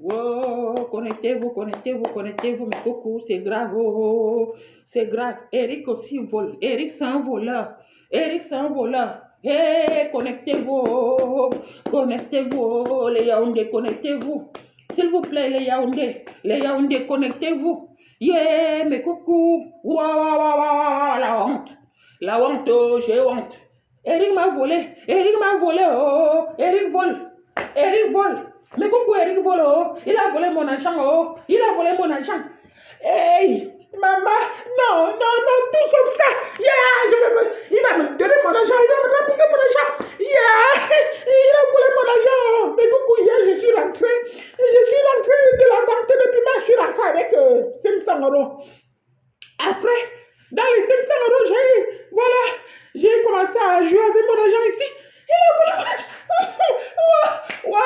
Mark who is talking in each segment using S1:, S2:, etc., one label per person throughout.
S1: Oh, connectez-vous, connectez-vous, connectez-vous, mais coucou, c'est grave, oh, c'est grave. Eric aussi vole. Eric, c'est un voleur. Eric, c'est un voleur. Hé, connectez-vous, oh, connectez-vous, oh, les Yaoundé, connectez-vous. S'il vous plaît, les Yaoundé, connectez-vous. Yeah, mais coucou. Waouh, la honte, oh, j'ai honte. Eric m'a volé, oh, Eric vole. Eric vole. Mais coucou Eric vole, oh. Il a volé mon argent, oh. Il a volé mon argent. Hey, maman, non, tout sauf ça. Yeah, il va me donner mon argent, il va me rembourser mon argent. Yeah, il a volé mon argent, oh. Mais coucou, hier, je suis rentré de la banque depuis moi, je suis rentré avec 500 euros. Après, dans les 500 euros, j'ai commencé à jouer avec mon argent ici. Il a volé mon argent. Wow.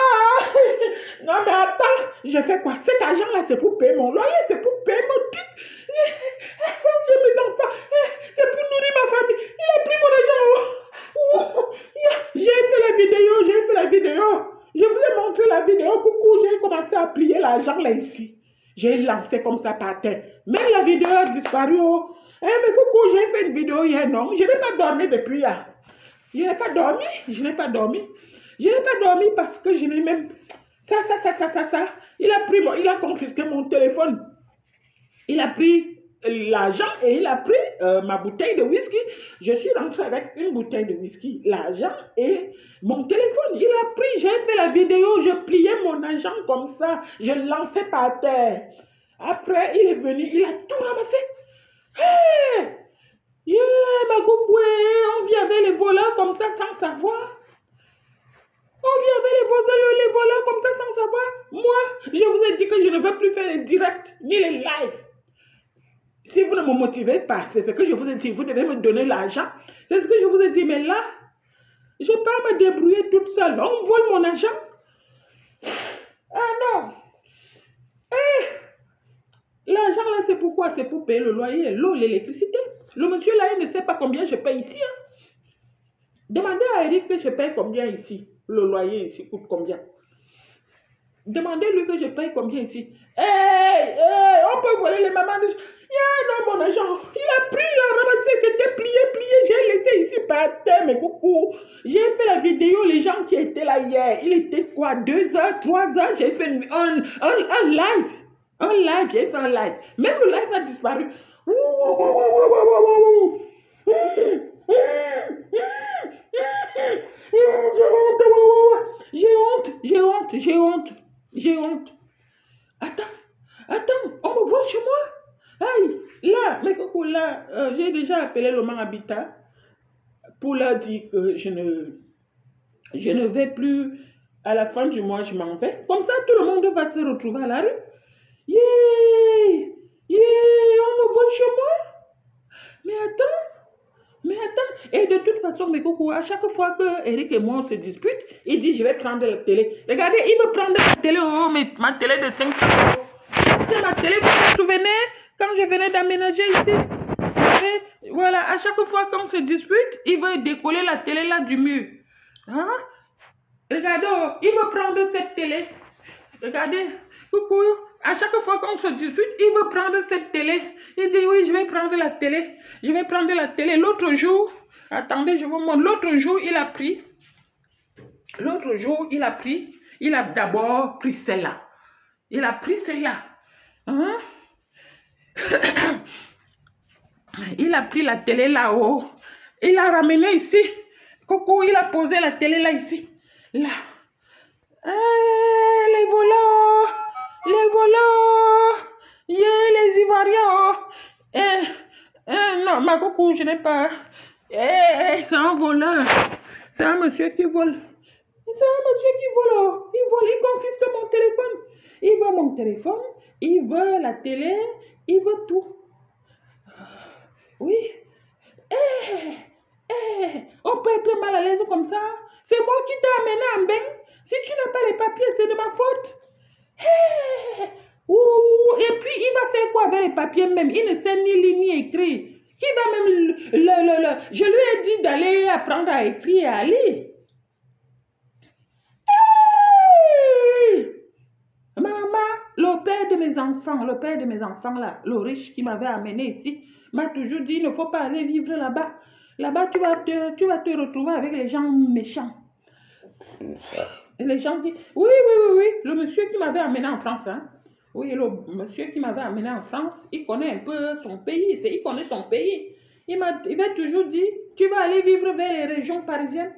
S1: Non mais attends, j'ai fait quoi? Cet argent-là, c'est pour payer mon loyer, c'est pour payer mon truc. J'ai mes enfants, c'est pour nourrir ma famille. Il a pris mon argent. J'ai fait la vidéo. Je vous ai montré la vidéo. Coucou, j'ai commencé à plier l'argent là ici. J'ai lancé comme ça par terre. Même la vidéo a disparu. Oh. Mais coucou, j'ai fait une vidéo hier, non? Je n'ai pas dormi depuis hier. Je n'ai pas dormi parce que je n'ai même... Ça. Il a confisqué mon téléphone. Il a pris l'argent et il a pris ma bouteille de whisky. Je suis rentrée avec une bouteille de whisky, l'argent et mon téléphone. Il a pris, j'ai fait la vidéo, je pliais mon argent comme ça. Je lançais par terre. Après, il est venu, il a tout ramassé. Hey! Yeah, ma coucou, on vit avec les voleurs comme ça sans savoir. On vit avec les voleurs comme ça sans savoir. Moi, je vous ai dit que je ne veux plus faire les directs ni les lives. Si vous ne me motivez pas, c'est ce que je vous ai dit, vous devez me donner l'argent. C'est ce que je vous ai dit, mais là, je ne peux pas me débrouiller toute seule. On vole mon argent. Ah non. L'argent là, c'est pourquoi? C'est pour payer le loyer, l'eau, l'électricité. Le monsieur là, il ne sait pas combien je paye ici. Hein. Demandez à Eric que je paye combien ici. Le loyer ici coûte combien? Demandez-lui que je paye combien ici. On peut voler les mamans de... non, mon argent. Il a pris, il a ramassé, c'était plié. J'ai laissé ici par terre, mais coucou. J'ai fait la vidéo, les gens qui étaient là hier. Il était quoi, 2 heures, 3 heures. J'ai fait un live. J'ai fait un live. Même le live a disparu. J'ai honte. Attends, on me voit chez moi. Aïe, là, mais coucou, là, j'ai déjà appelé le Man Habitat pour leur dire que je ne vais plus, à la fin du mois, je m'en vais. Comme ça, tout le monde va se retrouver à la rue. Yeah, on me voit chez moi. Mais attends. Et de toute façon, mes coucou, à chaque fois que Eric et moi on se dispute, il dit je vais prendre la télé. Regardez, il veut prendre la télé, oh, mais ma télé de 500 euros. C'est ma télé, vous vous souvenez, quand je venais d'aménager ici. Et voilà, à chaque fois qu'on se dispute, il veut décoller la télé là du mur. Hein? Regardez, oh, il veut prendre cette télé. Regardez, coucou, à chaque fois qu'on se dispute, il veut prendre cette télé. Il dit oui, je vais prendre la télé. L'autre jour, attendez, je vous montre. L'autre jour, il a d'abord pris celle-là. Hein? Il a pris la télé là-haut. Il l'a ramené ici. Coucou, il a posé la télé là, ici. Là. Les voleurs. Les Ivoiriens. Non, ma coucou, je n'ai pas. C'est un voleur. C'est un monsieur qui vole. Il confisque mon téléphone. Il veut mon téléphone. Il veut la télé. Il veut tout. Oui. On peut être mal à l'aise comme ça. C'est moi qui t'ai amené en bain. Si tu n'as pas les papiers, c'est de ma faute. Et puis, il va faire quoi avec les papiers même? Il ne sait ni lire ni écrire. Qui va même... Je lui ai dit d'aller apprendre à écrire et à lire. Maman, mes enfants, le père de mes enfants là, le riche qui m'avait amené ici, m'a toujours dit, il ne faut pas aller vivre là-bas. Là-bas, tu vas te retrouver avec les gens méchants. Et les gens disent, oui, le monsieur qui m'avait amené en France, hein. Oui, le monsieur qui m'avait amené en France, il connaît un peu son pays, il connaît son pays. Il m'a toujours dit, tu vas aller vivre vers les régions parisiennes,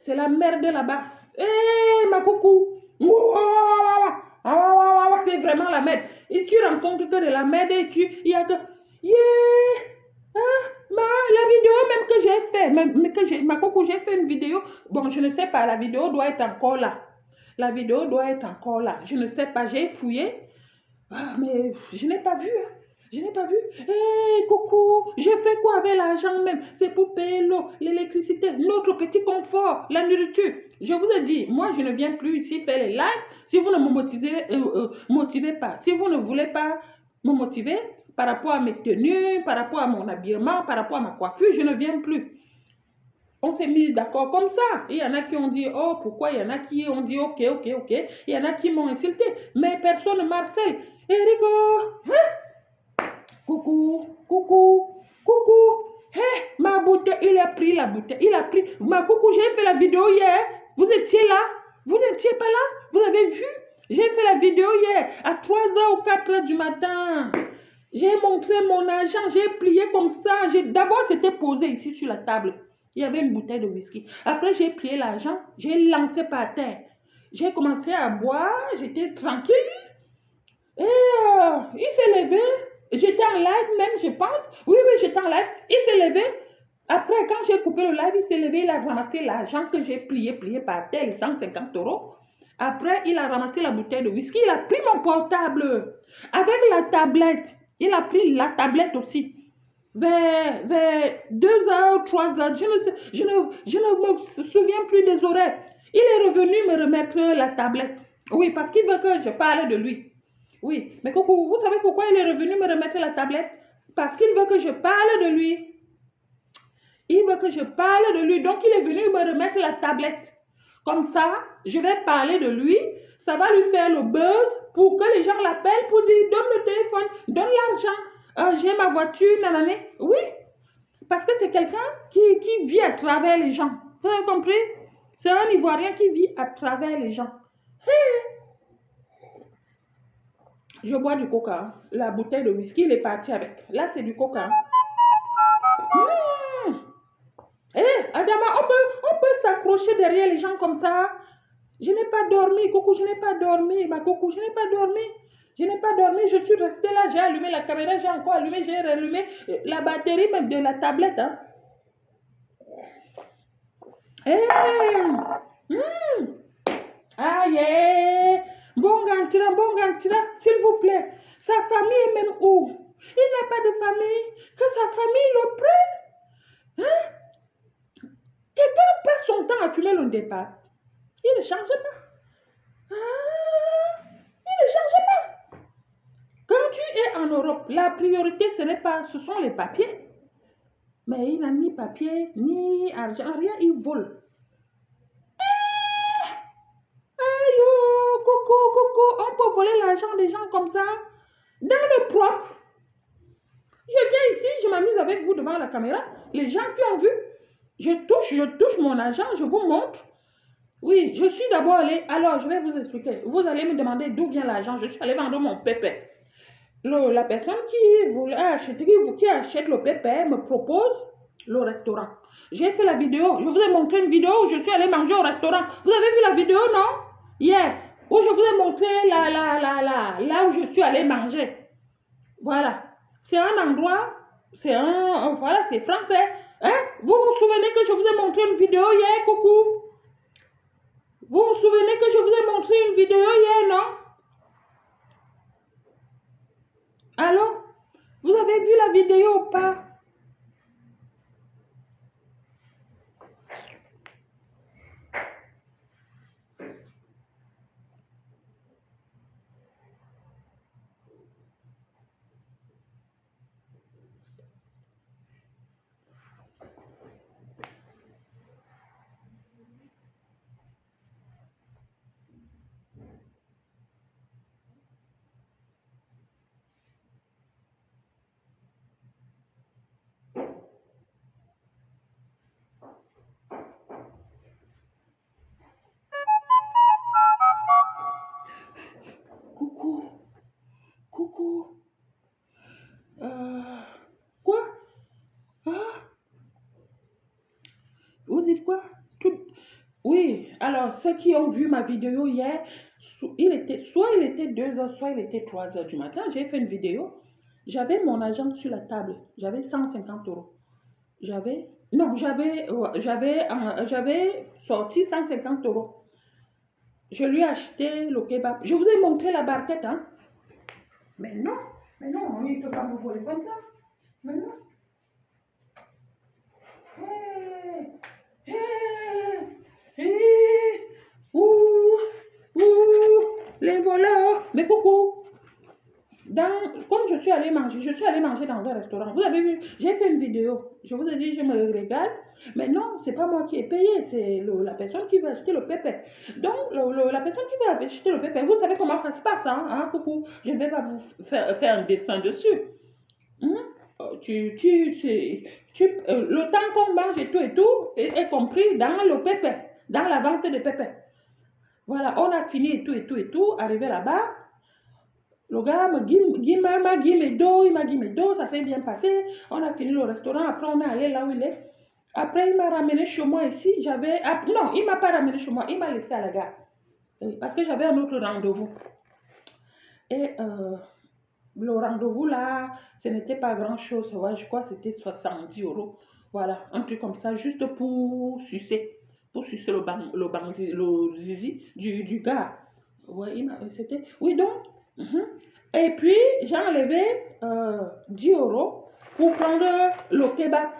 S1: c'est la merde là-bas. Hé, ma coucou, c'est vraiment la merde. Et tu rencontres que de la merde et il y a que, yeah, la vidéo même que j'ai fait, ma coucou, j'ai fait une vidéo. Bon, je ne sais pas, la vidéo doit être encore là. La vidéo doit être encore là. Je ne sais pas, j'ai fouillé. Mais je n'ai pas vu. Hein. Je n'ai pas vu. Hé, coucou, j'ai fait quoi avec l'argent même? C'est pour payer l'eau, l'électricité, notre petit confort, la nourriture. Je vous ai dit, moi, je ne viens plus ici faire les lives si vous ne me motivez pas. Si vous ne voulez pas me motiver par rapport à mes tenues, par rapport à mon habillement, par rapport à ma coiffure, je ne viens plus. On s'est mis d'accord comme ça. Il y en a qui ont dit, oh, pourquoi? Il y en a qui ont dit, ok. Il y en a qui m'ont insulté. Mais personne ne m'harcèle. Erico, hein? Coucou. Hey, ma bouteille, il a pris la bouteille. Il a pris. Ma coucou, j'ai fait la vidéo hier. Vous étiez là? Vous n'étiez pas là? Vous avez vu? J'ai fait la vidéo hier à 3h ou 4h du matin. J'ai montré mon argent. J'ai plié comme ça. D'abord, c'était posé ici sur la table. Il y avait une bouteille de whisky. Après, j'ai plié l'argent. J'ai lancé par terre. J'ai commencé à boire. J'étais tranquille. Et il s'est levé. J'étais en live même, je pense. Oui, j'étais en live. Il s'est levé. Après, quand j'ai coupé le live, il s'est levé. Il a ramassé l'argent que j'ai plié par terre, les 150 €. Après, il a ramassé la bouteille de whisky. Il a pris mon portable. Avec la tablette. Il a pris la tablette aussi. Vers 2h, 3h, je ne me souviens plus des horaires. Il est revenu me remettre la tablette. Oui, parce qu'il veut que je parle de lui. Oui, mais coucou, vous savez pourquoi il est revenu me remettre la tablette? Parce qu'il veut que je parle de lui. Il veut que je parle de lui, donc il est venu me remettre la tablette. Comme ça, je vais parler de lui, ça va lui faire le buzz pour que les gens l'appellent pour dire, donne le téléphone, donne l'argent, j'ai ma voiture, nanana. Oui, parce que c'est quelqu'un qui vit à travers les gens. Vous avez compris? C'est un Ivoirien qui vit à travers les gens. Hey! Je bois du coca. La bouteille de whisky, il est parti avec. Là, c'est du coca. Adama, on peut s'accrocher derrière les gens comme ça. Je n'ai pas dormi, coucou, je n'ai pas dormi. Ma coucou, je n'ai pas dormi. Je n'ai pas dormi, je suis restée là, j'ai allumé la caméra, j'ai encore allumé, j'ai rallumé la batterie même de la tablette. Hein. Ah yeah! Bon Gantira, s'il vous plaît. Sa famille est même où? Il n'a pas de famille. Que sa famille le prenne. Hein? Quelqu'un passe son temps à fumer le départ. Il ne change pas. Il ne change pas. Quand tu es en Europe, la priorité, ce sont les papiers. Mais il n'a ni papier, ni argent, rien, il vole. Coucou, on peut voler l'argent des gens comme ça. Dans le propre. Je viens ici, je m'amuse avec vous devant la caméra. Les gens qui ont vu, je touche mon argent, je vous montre. Oui, je suis d'abord allé. Alors, je vais vous expliquer. Vous allez me demander d'où vient l'argent. Je suis allé vendre mon pépé. La personne qui voulait acheter, qui achète le pépé me propose le restaurant. J'ai fait la vidéo. Je vous ai montré une vidéo où je suis allé manger au restaurant. Vous avez vu la vidéo, non? Hier, où je vous ai montré là où je suis allé manger. Voilà. C'est un endroit, voilà, c'est français. Hein? Vous vous souvenez que je vous ai montré une vidéo hier, coucou? Vous vous souvenez que je vous ai montré une vidéo hier, non? Allô? Vous avez vu la vidéo ou pas? ceux qui ont vu ma vidéo hier, soit il était 2 heures, soit il était 3 heures du matin. J'ai fait une vidéo. J'avais mon argent sur la table. J'avais 150 euros. Non, j'avais sorti 150 euros. Je lui ai acheté le kebab. Je vous ai montré la barquette, hein? Mais non, il ne peut pas me voler comme ça. Mais non. Hey, hey, hey, ouh, les voleurs. Mais coucou. Comme je suis allée manger dans un restaurant. Vous avez vu, j'ai fait une vidéo. Je vous ai dit, je me régale. Mais non, c'est pas moi qui ai payé, c'est la personne qui va acheter le pépé. Donc, la personne qui va acheter le pépé, vous savez comment ça se passe, hein, coucou. Je ne vais pas vous faire un dessin dessus. Le temps qu'on mange et tout, est compris dans le pépé, dans la vente de pépé. Voilà, on a fini et tout, arrivé là-bas. Le gars m'a dit mes dos, ça s'est bien passé. On a fini le restaurant, après on est allé là où il est. Après, il m'a ramené chez moi ici. Non, il ne m'a pas ramené chez moi, il m'a laissé à la gare. Parce que j'avais un autre rendez-vous. Et le rendez-vous là, ce n'était pas grand-chose. Je crois que c'était 70 euros. Voilà, un truc comme ça, juste pour sucer. Pour sucer le zizi du gars. Ouais, c'était... Oui, donc... Et puis, j'ai enlevé 10 euros pour prendre le kebab.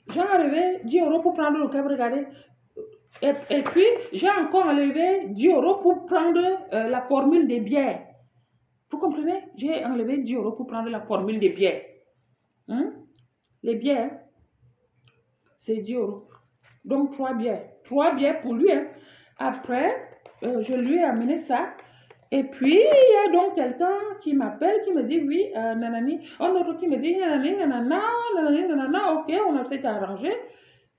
S1: J'ai enlevé 10 euros pour prendre le kebab, regardez. Et puis, j'ai encore enlevé 10 euros pour prendre la formule des bières. Vous comprenez? J'ai enlevé 10 euros pour prendre la formule des bières. Les bières, c'est 10 euros. Donc, 3 bières. 3 bières pour lui. Après, je lui ai amené ça. Et puis, il y a donc quelqu'un qui m'appelle, qui me dit, oui, nanani. Un autre qui me dit, nanani, nanana, ok, on s'est arrangé.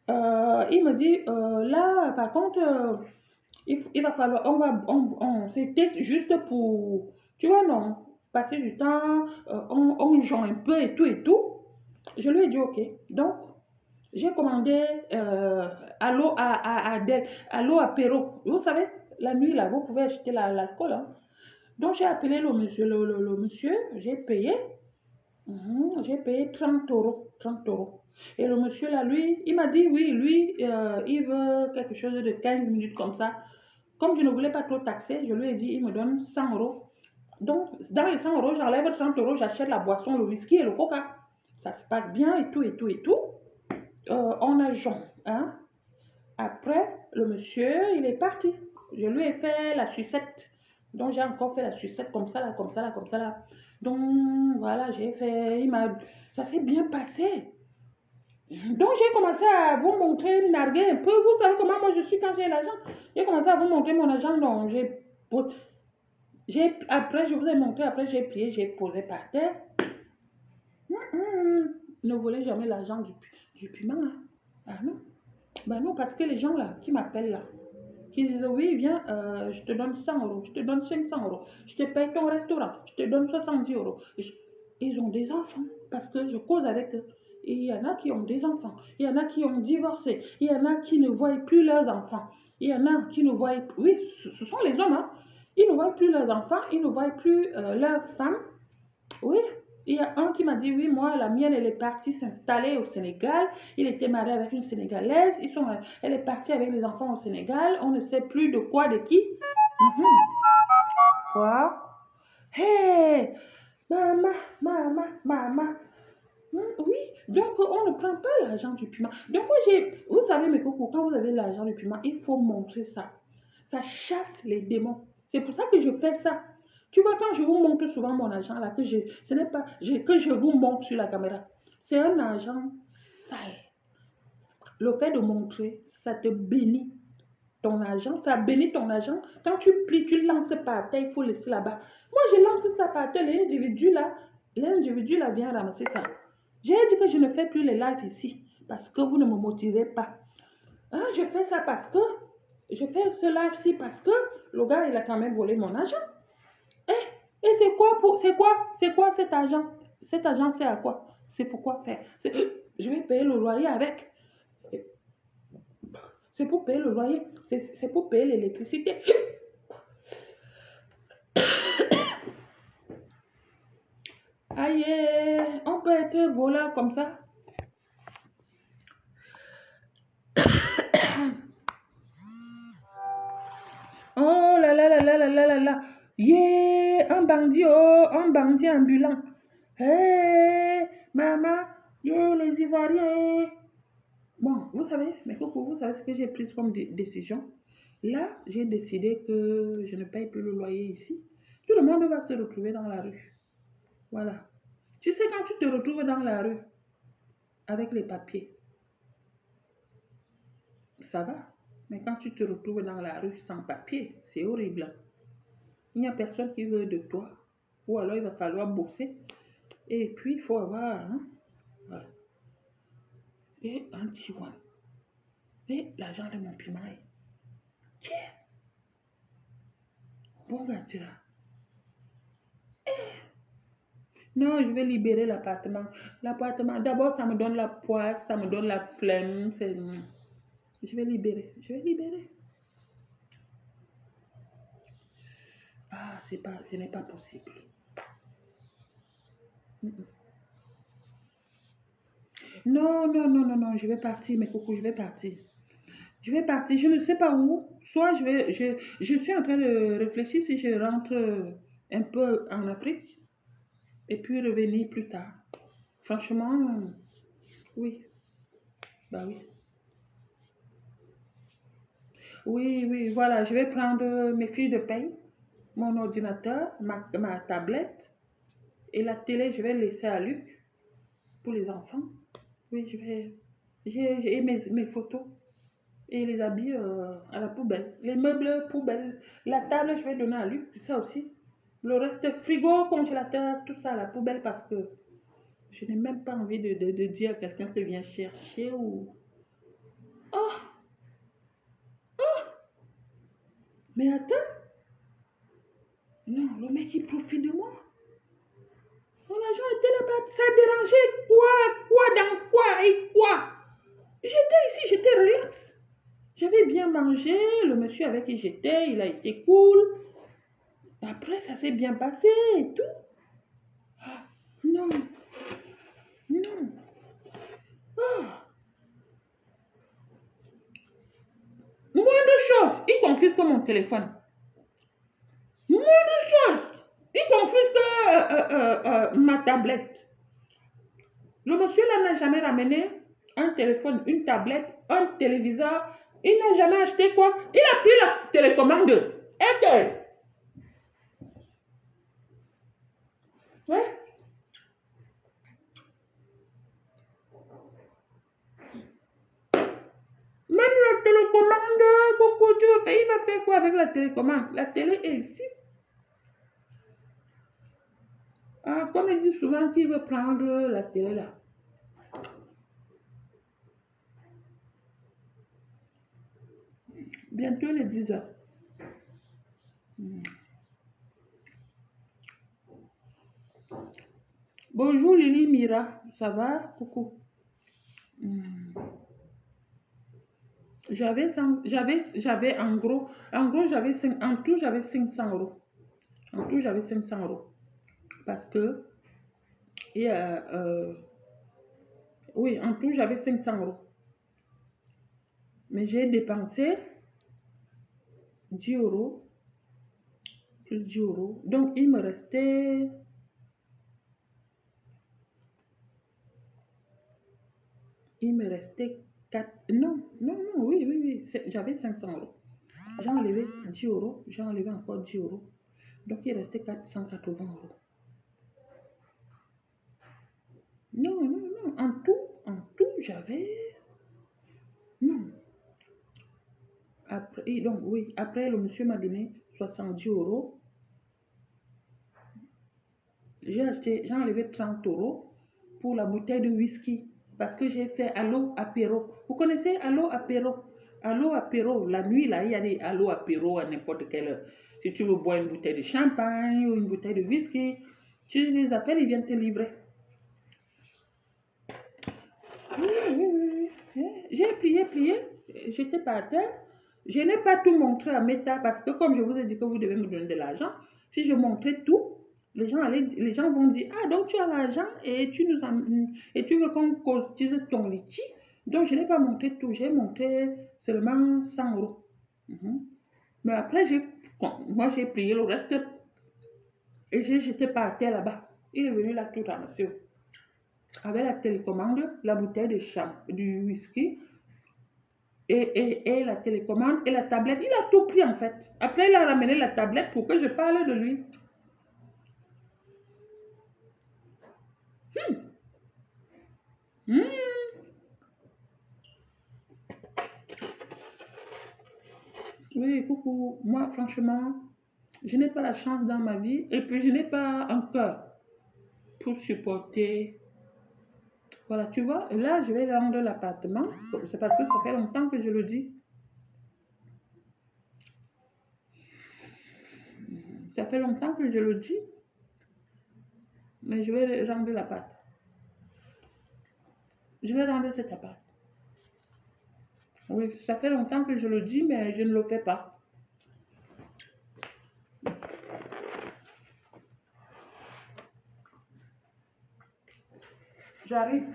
S1: Il me dit, là, par contre, il va falloir, c'était juste pour, tu vois, non, passer du temps, on joue un peu et tout. Je lui ai dit, ok. Donc, j'ai commandé Allo apéro. Vous savez, la nuit, là, vous pouvez acheter l'alcool, hein. Donc, j'ai appelé le monsieur, j'ai payé. J'ai payé 30 euros. 30 euros. Et le monsieur, là, lui, il m'a dit, oui, lui, il veut quelque chose de 15 minutes comme ça. Comme je ne voulais pas trop taxer, je lui ai dit, il me donne 100 euros. Donc, dans les 100 euros, j'enlève 30 euros, j'achète la boisson, le whisky et le coca. Ça se passe bien et tout. On a joint, hein. Après, le monsieur, il est parti. Je lui ai fait la sucette. Donc, j'ai encore fait la sucette comme ça, là. Donc, voilà, j'ai fait... Ça s'est bien passé. Donc, j'ai commencé à vous montrer, narguer un peu. Vous savez comment moi je suis quand j'ai l'argent. J'ai commencé à vous montrer mon argent. Non, après, je vous ai montré. Après, j'ai plié, j'ai posé par terre. Ne volez jamais l'argent du piment, hein. Ah non. Ben non, parce que les gens là, qui m'appellent là, qui disent, oui, viens, je te donne 100 euros, je te donne 500 euros, je te paye ton restaurant, je te donne 70 euros. Ils ont des enfants, parce que je cause avec eux. Et il y en a qui ont des enfants, il y en a qui ont divorcé, il y en a qui ne voient plus leurs enfants, il y en a qui ne voient... Oui, ce sont les hommes, hein. Ils ne voient plus leurs enfants, ils ne voient plus leurs femmes. Oui, il y a un qui m'a dit, oui, moi, la mienne, elle est partie s'installer au Sénégal. Il était marié avec une Sénégalaise. Elle est partie avec les enfants au Sénégal. On ne sait plus de quoi, de qui. Quoi? Hé, maman. Oui, donc on ne prend pas l'argent du piment. Donc moi, vous savez, mes cocos, quand vous avez l'argent du piment, il faut montrer ça. Ça chasse les démons. C'est pour ça que je fais ça. Tu vois, quand je vous montre souvent mon argent, là, ce n'est pas que je vous montre sur la caméra. C'est un argent sale. Le fait de montrer, ça te bénit ton argent. Ça bénit ton argent. Quand tu plies, tu lances par terre, il faut laisser là-bas. Moi, je lance ça par terre. L'individu là vient ramasser ça. J'ai dit que je ne fais plus les lives ici parce que vous ne me motivez pas. Ah, je fais ça parce que je fais ce live-ci parce que le gars, il a quand même volé mon argent. Et c'est quoi cet argent? Cet argent, c'est à quoi? C'est pour quoi faire? Je vais payer le loyer avec. C'est pour payer le loyer. C'est pour payer l'électricité. Aïe, on peut être voleur comme ça. Oh là là là là là là là là. Yeah, un bandit ambulant. Hey, maman, yeah, les Ivoiriens. Bon, vous savez, mais coucou, vous savez ce que j'ai pris comme décision? Là, j'ai décidé que je ne paye plus le loyer ici. Tout le monde va se retrouver dans la rue. Voilà. Tu sais, quand tu te retrouves dans la rue avec les papiers, ça va. Mais quand tu te retrouves dans la rue sans papier, c'est horrible. Il n'y a personne qui veut de toi. Ou alors il va falloir bosser. Et puis, il faut avoir voilà. Et un petit one. Et l'argent de mon piment. Tiens, bon gars, tu là. Non, je vais libérer l'appartement. L'appartement, d'abord, ça me donne la poisse, ça me donne la flemme. Je vais libérer. Je vais libérer. Ah, ce n'est pas possible. Non, non, non, non, non, je vais partir, mes coucous, je vais partir. Je vais partir, je ne sais pas où. Soit je suis en train de réfléchir si je rentre un peu en Afrique et puis revenir plus tard. Franchement, oui, bah oui. Oui, oui, voilà, je vais prendre mes fiches de paye, mon ordinateur, ma tablette et la télé, je vais laisser à Luc pour les enfants. Oui, j'ai mes photos et les habits à la poubelle. Les meubles poubelle. La table, je vais donner à Luc, ça aussi. Le reste, frigo, congélateur, tout ça à la poubelle parce que je n'ai même pas envie de dire à quelqu'un qui vient chercher ou... Oh, mais attends, non, le mec il profite de moi. Mon argent était là-bas, ça dérangeait quoi? Quoi dans quoi et quoi? J'étais ici, j'étais relax. J'avais bien mangé, le monsieur avec qui j'étais, il a été cool. Après, ça s'est bien passé et tout. Ah, non, non. Ah, moindre chose, il confisque mon téléphone. Moindre chose, il confisque ma tablette. Le monsieur là n'a jamais ramené un téléphone, une tablette, un téléviseur. Il n'a jamais acheté quoi? Il a pris la télécommande. Et que, ouais, même la télécommande, coucou, tu veux faire, il va faire quoi avec la télécommande? La télé est ici. Ah, comme il dit souvent qu'il veut prendre la télé là. Bientôt les 10 heures. Bonjour Lily Mira, ça va? Coucou. Hmm. J'avais en gros, en tout, j'avais 500 euros. En tout, j'avais 500 euros. Parce que, et, oui, en tout, j'avais 500 euros. Mais j'ai dépensé 10 euros, plus 10 euros. Donc, il me restait 4, non, non, non, oui, oui, oui, j'avais 500 euros. J'ai enlevé 10 euros, j'ai enlevé encore 10 euros. Donc, il restait 480 euros. Non, non, non, en tout, j'avais, non. Après, donc, oui, après, le monsieur m'a donné 70 euros. J'ai enlevé 30 euros pour la bouteille de whisky parce que j'ai fait allo apéro. Vous connaissez allo apéro? Allo apéro, la nuit là, il y a des allo apéro à n'importe quelle heure. Si tu veux boire une bouteille de champagne ou une bouteille de whisky, tu les appelles, ils viennent te livrer. Oui, oui, oui, oui. J'ai plié. j'étais par terre. Je n'ai pas tout montré à Meta parce que comme je vous ai dit que vous devez me donner de l'argent, si je montrais tout, les gens vont dire, ah donc tu as l'argent et et tu veux qu'on cotise ton litchi. Donc je n'ai pas montré tout, j'ai montré seulement 100 euros. Mhm. Mais après, moi j'ai payé le reste et j'ai jeté par terre là-bas. Il est venu là tout ramasser avec la télécommande, la bouteille de du whisky et la télécommande et la tablette. Il a tout pris en fait. Après, il a ramené la tablette pour que je parle de lui. Hmm. Oui, coucou. Moi, franchement, je n'ai pas la chance dans ma vie et puis je n'ai pas un cœur pour supporter. Voilà, tu vois, là, je vais rendre l'appartement. C'est parce que ça fait longtemps que je le dis. Ça fait longtemps que je le dis, mais je vais rendre l'appart. Je vais rendre cet appart. Oui, ça fait longtemps que je le dis, mais je ne le fais pas. J'arrive.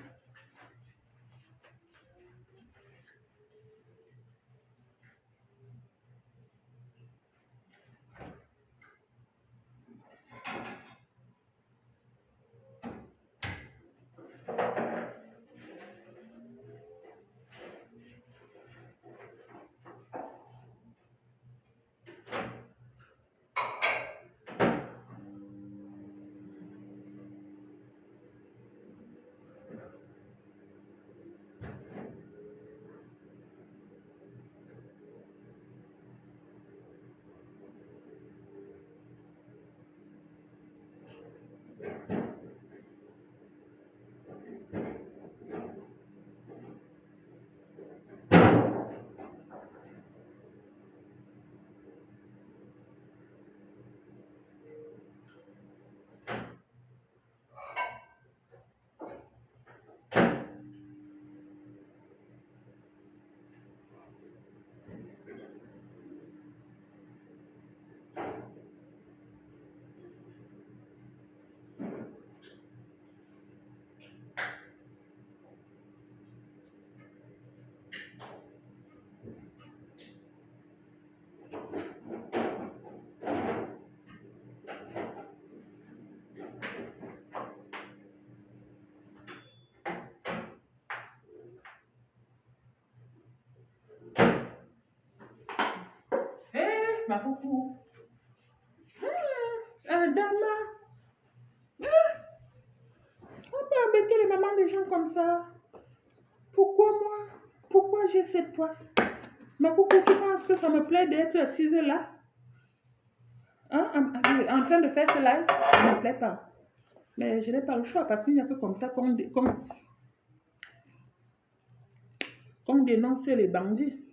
S1: Hé, ma coucou. Dama, on peut embêter les mamans des gens comme ça. Pourquoi moi? Pourquoi j'ai cette poisse? Ma coucou, tu penses que ça me plaît d'être assise là? Hein, en train de faire ce live? Ça ne me plaît pas. Mais je n'ai pas le choix parce qu'il n'y a que comme ça qu'on dénonce les bandits.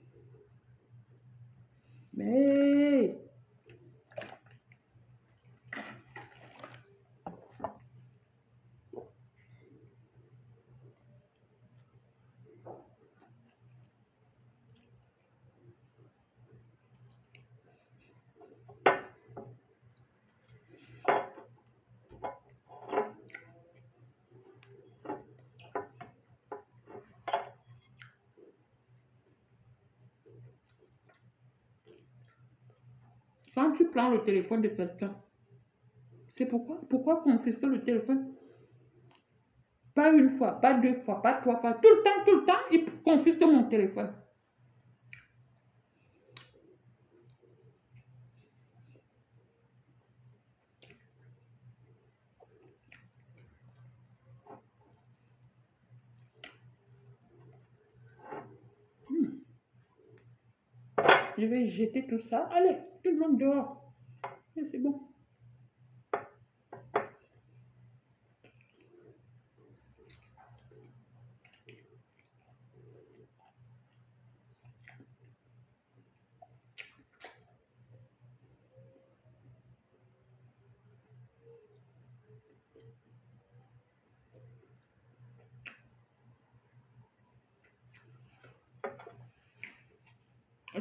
S1: Mais quand tu prends le téléphone de quelqu'un, c'est pourquoi confisquer le téléphone? Pas une fois, pas deux fois, pas trois fois, tout le temps, il confisque mon téléphone. Je vais jeter tout ça. Allez, tout le monde dehors. C'est bon.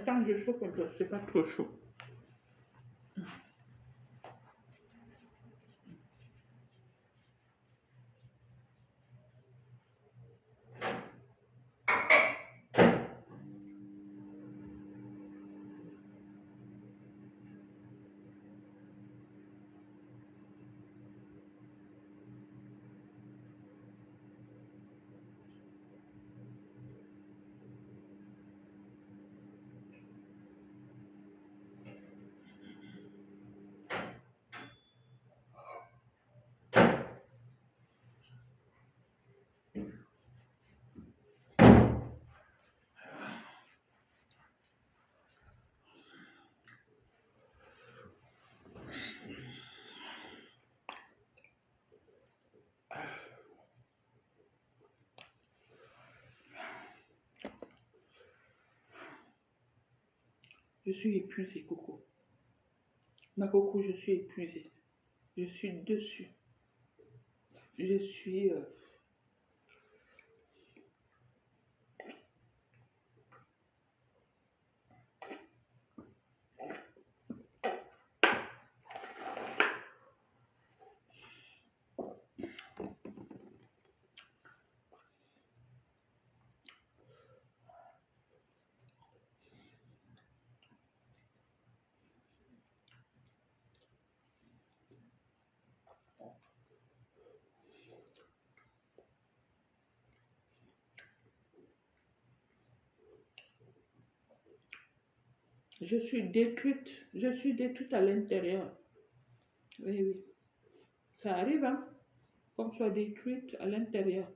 S1: Attends, je chauffe un peu, c'est pas trop chaud. Je suis épuisée, Coco. Ma Coco, je suis épuisée. Je suis dessus. Je suis... je suis détruite. Je suis détruite à l'intérieur. Oui, oui. Ça arrive, hein? Qu'on soit détruite à l'intérieur.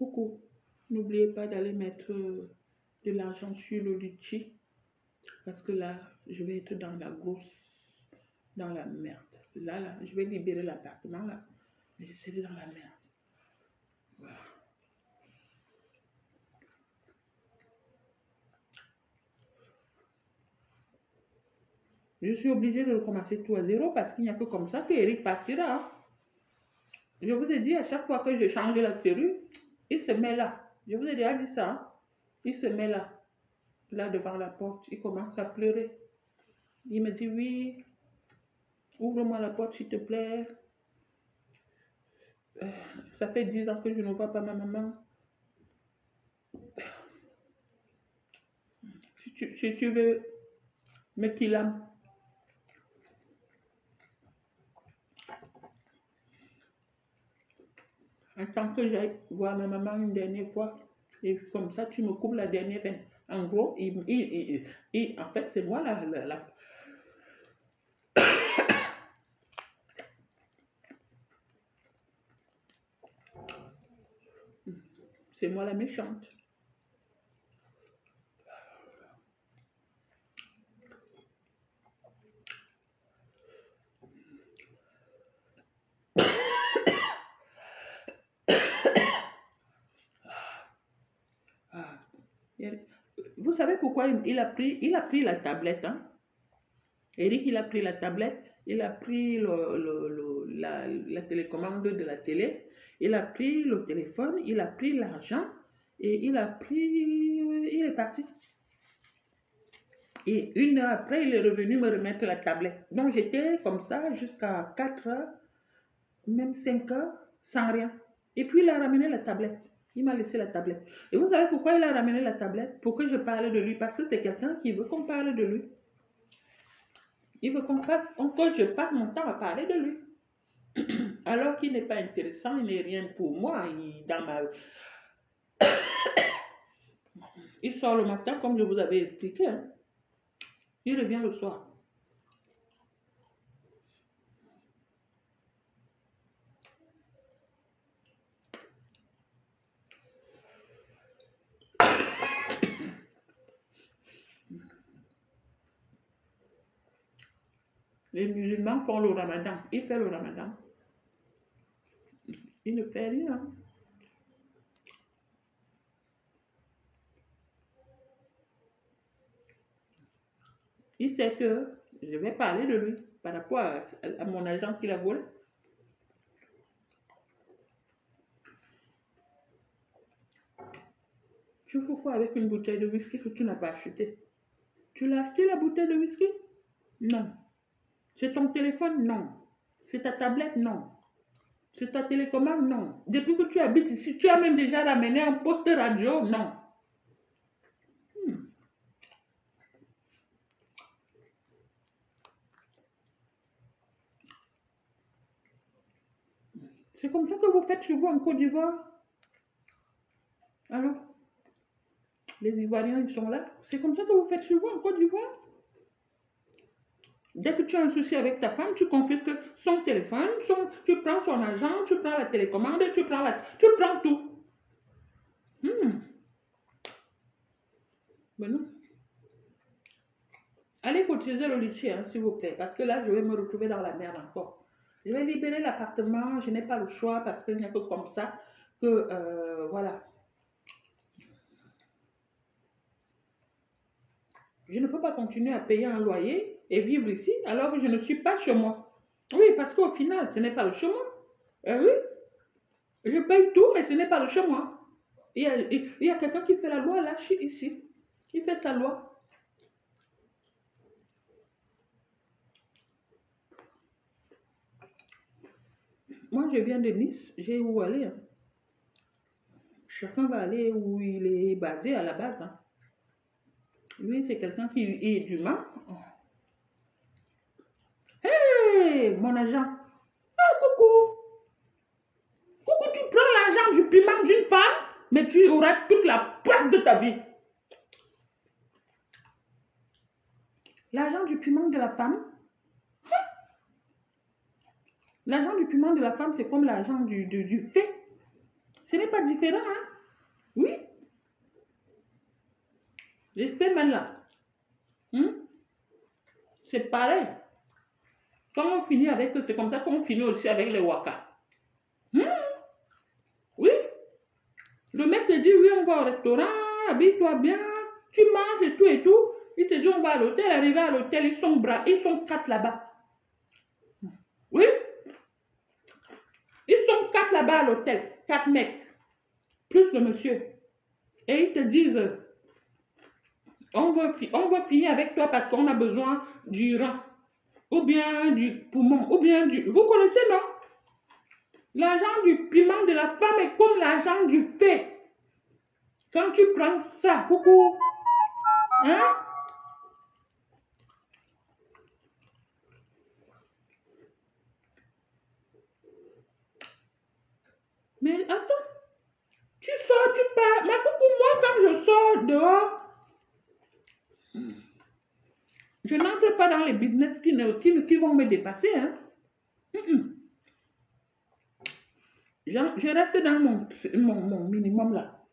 S1: Coucou, n'oubliez pas d'aller mettre de l'argent sur le litchi parce que là, je vais être dans la grosse, dans la merde. Là, je vais libérer l'appartement là, mais je serai dans la merde. Voilà. Je suis obligée de recommencer tout à zéro parce qu'il n'y a que comme ça que Eric partira, hein. Je vous ai dit à chaque fois que je change la serrure, il se met là. Je vous ai déjà dit ça, hein. Il se met là, là devant la porte. Il commence à pleurer. Il me dit oui, ouvre-moi la porte s'il te plaît. Euh, Ça fait 10 ans que je ne vois pas ma maman. Si tu veux me qu'il aime, attends que j'aille voir ma maman une dernière fois. Et comme ça, tu me coupes la dernière peine. En gros, en fait, c'est moi c'est moi la méchante. Ah. Vous savez pourquoi pourquoi il a pris la tablette. Hein. Eric, il a pris la tablette, il a pris la télécommande de la télé, il a pris le téléphone, il a pris l'argent et il est parti. Et 1 heure après, il est revenu me remettre la tablette. Donc j'étais comme ça jusqu'à 4 heures, même 5 heures, sans rien. Et puis il a ramené la tablette. Il m'a laissé la tablette. Et vous savez pourquoi il a ramené la tablette? Pour que je parle de lui. Parce que c'est quelqu'un qui veut qu'on parle de lui. Il veut que je passe mon temps à parler de lui. Alors qu'il n'est pas intéressant, il n'est rien pour moi. Il sort le matin, comme je vous avais expliqué. Hein. Il revient le soir. Les musulmans font le ramadan. Il fait le ramadan. Il ne fait rien. Il sait que je vais parler de lui par rapport à mon agent qu'il a volé. Tu fais quoi avec une bouteille de whisky que tu n'as pas acheté? Tu l'as acheté la bouteille de whisky? Non. C'est ton téléphone? Non. C'est ta tablette? Non. C'est ta télécommande? Non. Depuis que tu habites ici, tu as même déjà ramené un poste radio? Non. C'est comme ça que vous faites chez vous en Côte d'Ivoire? Alors, les Ivoiriens, ils sont là. C'est comme ça que vous faites chez vous en Côte d'Ivoire? Dès que tu as un souci avec ta femme, tu confisques son téléphone, tu prends son argent, tu prends la télécommande, tu prends tout. Mais non. Allez cotiser le litchi, hein, s'il vous plaît, parce que là, je vais me retrouver dans la merde encore. Je vais libérer l'appartement, je n'ai pas le choix, parce qu'il n'y a que comme ça que, voilà. Je ne peux pas continuer à payer un loyer et vivre ici alors que je ne suis pas chez moi. Oui, parce qu'au final, ce n'est pas le chez moi. Oui, je paye tout, mais ce n'est pas le chez moi. Il y a quelqu'un qui fait la loi là, ici. Il fait sa loi. Moi, je viens de Nice. J'ai où aller. Hein. Chacun va aller où il est basé à la base. Hein. Lui, c'est quelqu'un qui est d'humain. Hey, mon agent. Ah, coucou. Coucou, tu prends l'argent du piment d'une femme, mais tu auras toute la perte de ta vie. L'argent du piment de la femme. L'argent du piment de la femme, c'est comme l'argent du fait. Ce n'est pas différent, hein? Oui. Les faits même là. C'est pareil. Quand on finit avec eux, c'est comme ça qu'on finit aussi avec les waka. Oui. Le mec te dit, oui, on va au restaurant, habille-toi bien, tu manges et tout et tout. Il te dit, on va à l'hôtel, arrivé à l'hôtel, ils sont 4 là-bas. Oui. Ils sont 4 là-bas à l'hôtel, 4 mecs, plus le monsieur. Et ils te disent, on va finir avec toi parce qu'on a besoin du rein, ou bien du poumon, ou bien du... Vous connaissez, non? L'argent du piment de la femme est comme l'argent du fait. Quand tu prends ça, coucou, hein? Mais attends, tu sors, tu pars. Mais coucou, moi, quand je sors dehors, je n'entre pas dans les business qui vont me dépasser. Hein? Je reste dans mon minimum là.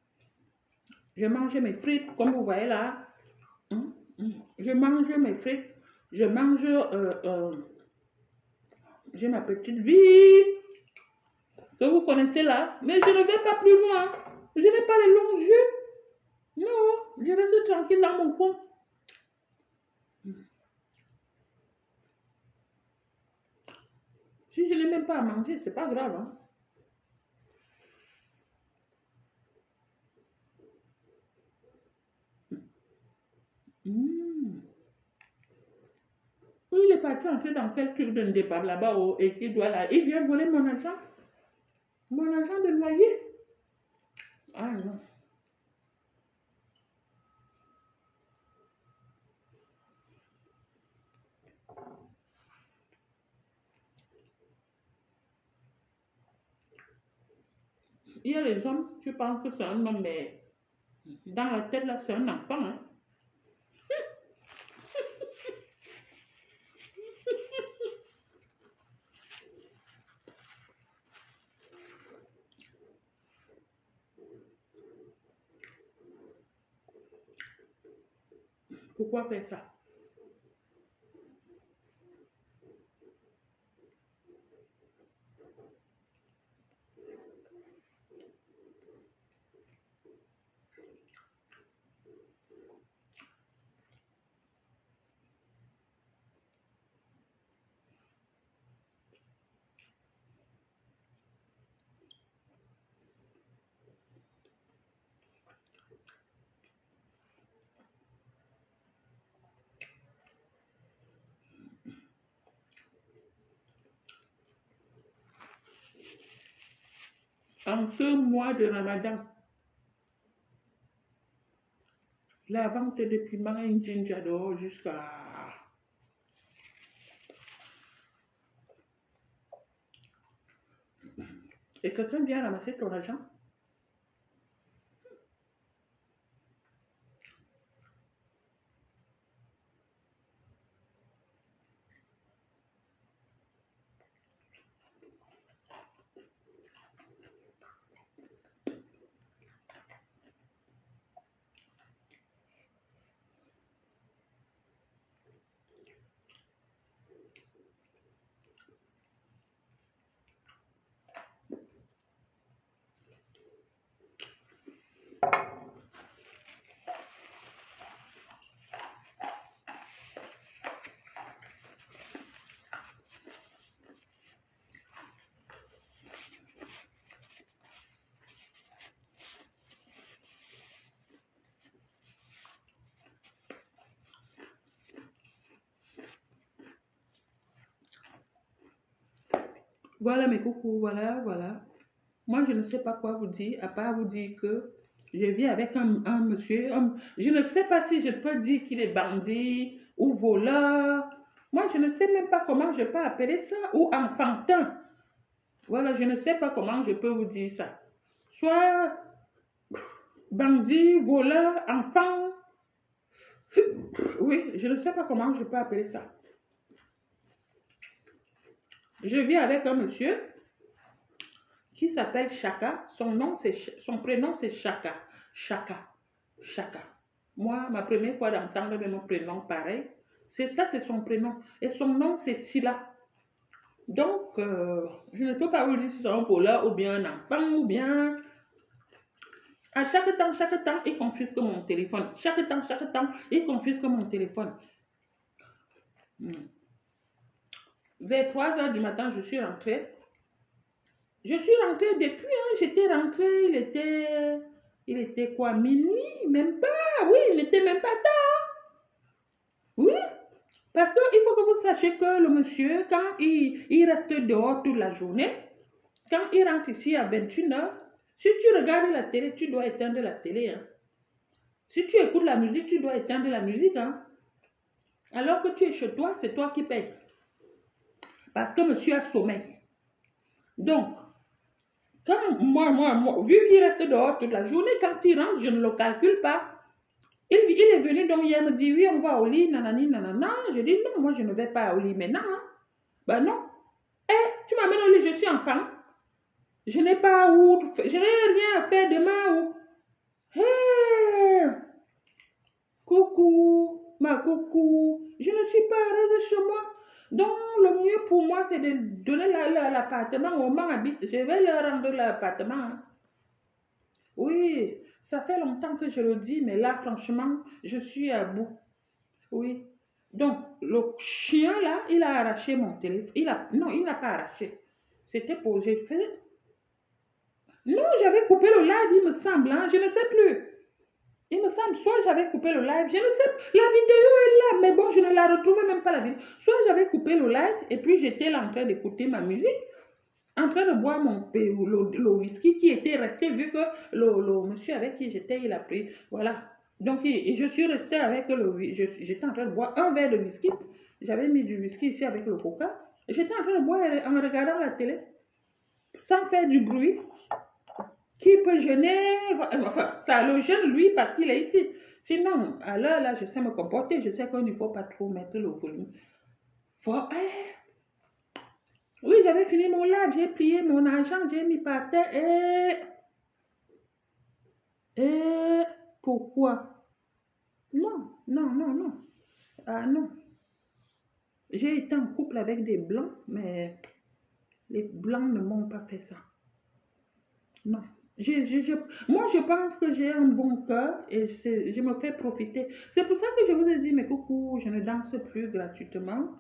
S1: Je mange mes frites, comme vous voyez là. Je mange mes frites. Je mange... j'ai ma petite vie que vous connaissez là. Mais je ne vais pas plus loin. Je n'ai pas les longs yeux. Non, je reste tranquille dans mon coin. Si je n'ai même pas à manger, c'est pas grave. Hein. Hmm. Oui, il est parti entrer dans quel truc de départ là-bas et qui doit là. Il vient voler mon argent de loyer. Ah non. Il y a les hommes, tu penses que c'est un homme, mais dans la tête là, c'est un enfant. Hein. Pourquoi faire ça? En ce mois de Ramadan, la vente de piment et ginger jusqu'à... Et quelqu'un vient ramasser ton argent? Voilà mes coucous, voilà, voilà. Moi, je ne sais pas quoi vous dire, à part vous dire que je vis avec un monsieur. Je ne sais pas si je peux dire qu'il est bandit ou voleur. Moi, je ne sais même pas comment je peux appeler ça, ou enfantin. Voilà, je ne sais pas comment je peux vous dire ça. Soit bandit, voleur, enfant. Oui, je ne sais pas comment je peux appeler ça. Je vis avec un monsieur qui s'appelle Chaka. Son prénom c'est Chaka. Chaka. Chaka. Moi, ma première fois d'entendre mon prénom pareil, c'est ça, c'est son prénom. Et son nom c'est Silla. Donc, je ne peux pas vous dire si c'est un voleur ou bien un enfant ou bien. À chaque temps, il confisque mon téléphone. Chaque temps, il confisque mon téléphone. Hmm. Vers 3 heures du matin, je suis rentrée. Je suis rentrée depuis, hein, j'étais rentrée, il était quoi, minuit, même pas, oui, il n'était même pas tard, oui, parce qu'il faut que vous sachiez que le monsieur, quand il reste dehors toute la journée, quand il rentre ici à 21 heures, si tu regardes la télé, tu dois éteindre la télé, hein. Si tu écoutes la musique, tu dois éteindre la musique, hein. Alors que tu es chez toi, c'est toi qui payes, parce que monsieur a sommeil. Donc, quand vu qu'il reste dehors toute la journée, quand il rentre, je ne le calcule pas. Il est venu donc hier me dire, oui, on va au lit, nanani, nanana. Je dis, non, moi je ne vais pas au lit maintenant. Hein. Ben non. Eh, tu m'amènes au lit, je suis enfant. Je n'ai pas je n'ai rien à faire demain. Hé, coucou, ma coucou, je ne suis pas heureuse chez moi. Donc, le mieux pour moi, c'est de donner l'appartement où maman habite. Je vais leur rendre l'appartement. Hein. Oui, Ça fait longtemps que je le dis, mais là, franchement, je suis à bout. Oui. Donc, le chien là, il a arraché mon téléphone. Non, il n'a pas arraché. C'était pour, j'ai fait. Non, j'avais coupé le live, il me semble, hein, je ne sais plus. Il me semble, soit j'avais coupé le live, je ne sais, la vidéo est là, mais bon, je ne la retrouve même pas la vidéo. Soit j'avais coupé le live et puis j'étais là en train d'écouter ma musique, en train de boire le whisky qui était resté, vu que le monsieur avec qui j'étais, il a pris, voilà. Donc, et je suis restée avec j'étais en train de boire un verre de whisky. J'avais mis du whisky ici avec le coca. J'étais en train de boire en regardant la télé, sans faire du bruit qui peut gêner, enfin, ça le gêne lui parce qu'il est ici. Sinon, à l'heure là, je sais me comporter, je sais qu'il ne faut pas trop mettre le volume. Oui, j'avais fini mon live, j'ai plié mon argent, j'ai mis par terre et pourquoi? Non, non, non, non. Ah non. J'ai été en couple avec des blancs, mais les blancs ne m'ont pas fait ça. Non. Moi, je pense que j'ai un bon cœur et je me fais profiter. C'est pour ça que je vous ai dit, mais coucou, je ne danse plus gratuitement.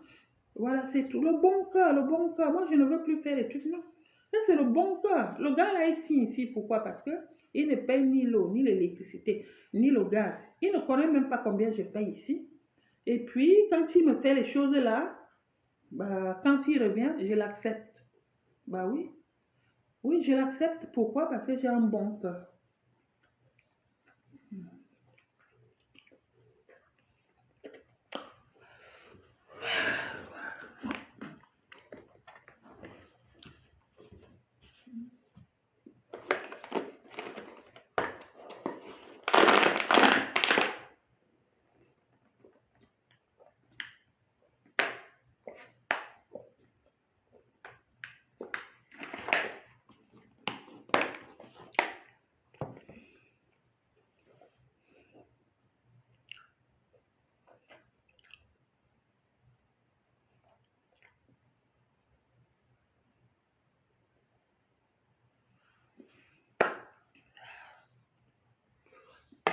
S1: Voilà, c'est tout. Le bon cœur, le bon cœur. Moi, je ne veux plus faire les trucs, non. Ça, c'est le bon cœur. Le gars là, ici, pourquoi? Parce que il ne paye ni l'eau, ni l'électricité, ni le gaz. Il ne connaît même pas combien je paye ici. Et puis, quand il me fait les choses là, bah, quand il revient, je l'accepte. Bah oui. Oui, je l'accepte. Pourquoi? Parce que j'ai un bon cœur.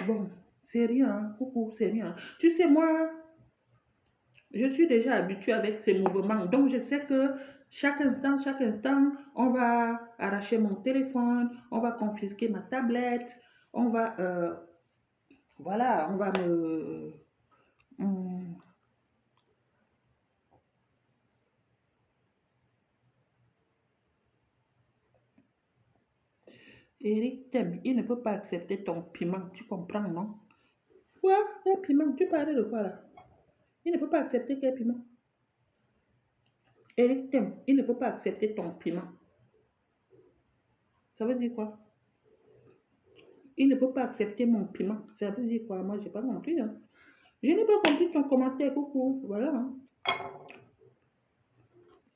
S1: Bon, c'est rien. Coucou, c'est rien. Tu sais, moi, je suis déjà habituée avec ces mouvements. Donc, je sais que chaque instant, on va arracher mon téléphone, on va confisquer ma tablette, on va, voilà, on va me... hum, Eric t'aime, il ne peut pas accepter ton piment, tu comprends, non? Quoi? Quel piment? Tu parlais de quoi là? Il ne peut pas accepter quel piment? Eric t'aime, il ne peut pas accepter ton piment. Ça veut dire quoi? Il ne peut pas accepter mon piment. Ça veut dire quoi? Moi, j'ai pas compris, hein. Je n'ai pas compris ton commentaire, coucou. Voilà, hein.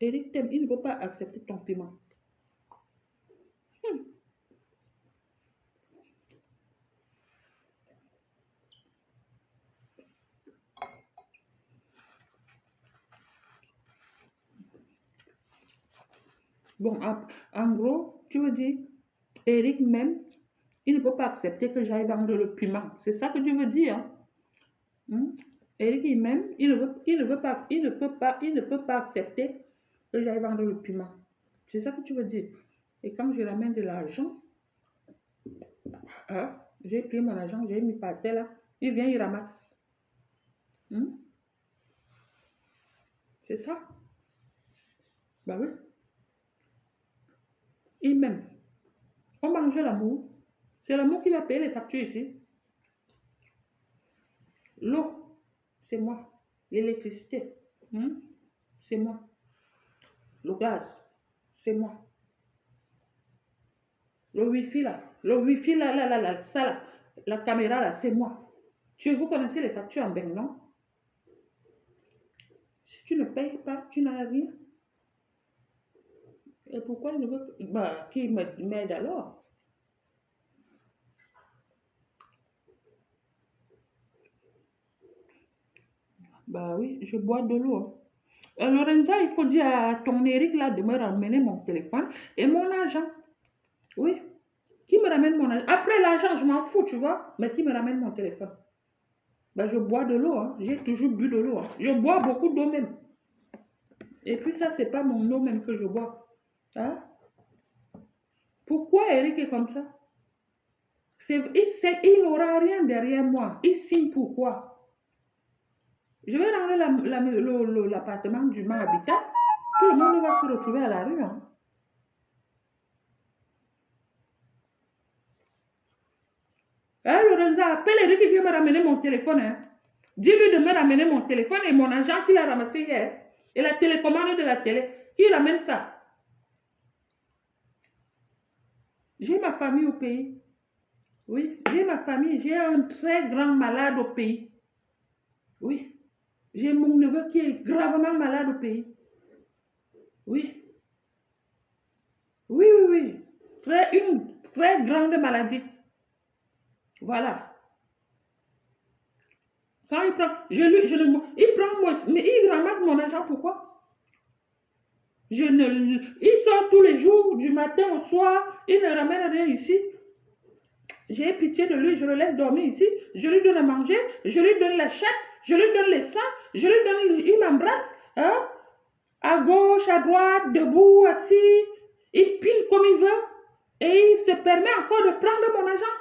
S1: Eric t'aime, il ne peut pas accepter ton piment. Hmm. Bon, en gros, tu veux dire, Eric même, il ne peut pas accepter que j'aille vendre le piment. C'est ça que tu veux dire, hein? Hmm? Eric il même, il ne veut pas, il ne peut pas accepter que j'aille vendre le piment. C'est ça que tu veux dire. Et quand je ramène de l'argent, hein, j'ai pris mon argent, j'ai mis par terre là, il vient, il ramasse. Hmm? C'est ça? Bah oui. Il m'aime. On mange l'amour. C'est l'amour qui va payer les factures ici. L'eau, c'est moi. L'électricité, c'est moi. Le gaz, c'est moi. Le wifi là, ça là, la caméra là, c'est moi. Vous connaissez les factures en Beng, non? Si tu ne payes pas, tu n'as rien. Et pourquoi il ne veut... Bah, qui m'aide alors? Bah oui, je bois de l'eau, hein. Lorenza, il faut dire à ton Eric là de me ramener mon téléphone et mon argent. Oui, Qui me ramène mon argent? Après l'argent, je m'en fous, tu vois. Mais qui me ramène mon téléphone? Ben, je bois de l'eau. Hein. J'ai toujours bu de l'eau. Hein. Je bois beaucoup d'eau même. Et puis ça, c'est pas mon eau même que je bois. Hein? Pourquoi Eric est comme ça? Il n'aura rien derrière moi. Il signe pourquoi? Je vais rendre l'appartement du mal habitat. Tout le monde va se retrouver à la rue. Hein. Hein, Lorenza, appelle Eric qui vient me ramener mon téléphone. Hein. Dis-lui de me ramener mon téléphone et mon agent qu'il a ramassé hier. Et la télécommande de la télé. Qui ramène ça? J'ai ma famille au pays. Oui, j'ai ma famille. J'ai un très grand malade au pays. Oui. J'ai mon neveu qui est gravement malade au pays. Oui. Oui, oui, oui. Une très grande maladie. Voilà. Quand il prend, il prend moi, mais il ramasse mon argent, pourquoi? Il sort tous les jours, du matin au soir, il ne ramène rien ici. J'ai pitié de lui, je le laisse dormir ici, je lui donne à manger, je lui donne la chatte, je lui donne les seins, je lui donne, il m'embrasse, hein? À gauche, à droite, debout, assis, il pile comme il veut, et il se permet encore de prendre mon argent.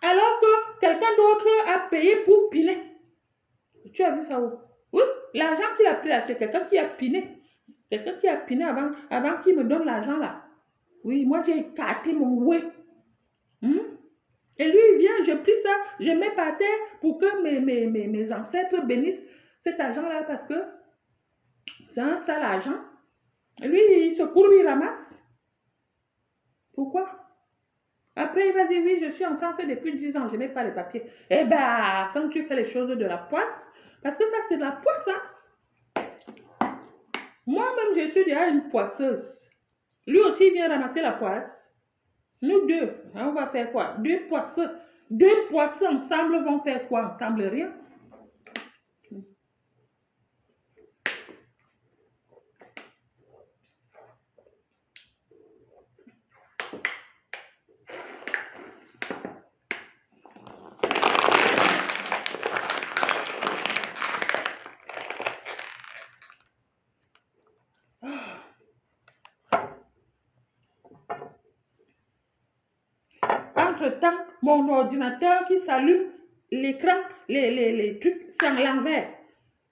S1: Alors que quelqu'un d'autre a payé pour piler. Tu as vu ça où? Oui, l'argent qu'il a pris là, c'est quelqu'un qui a piné. Quelqu'un qui a piné avant qu'il me donne l'argent là. Oui, moi j'ai écarté mon oué. Et lui, il vient, je plie ça, je mets par terre pour que mes ancêtres bénissent cet argent-là parce que c'est un sale argent. Et lui, il se courbe, il ramasse. Pourquoi? Après, il va dire, oui, je suis en France depuis 10 ans, je n'ai pas les papiers. Eh bien, quand tu fais les choses de la poisse, parce que ça, c'est de la poisse, hein. Moi-même, je suis déjà une poisseuse. Lui aussi, il vient ramasser la poisse. Nous deux, on va faire quoi? Deux poisseux ensemble vont faire quoi? Ensemble, rien. Entre-temps, mon ordinateur qui s'allume, l'écran, les trucs, c'est en l'envers.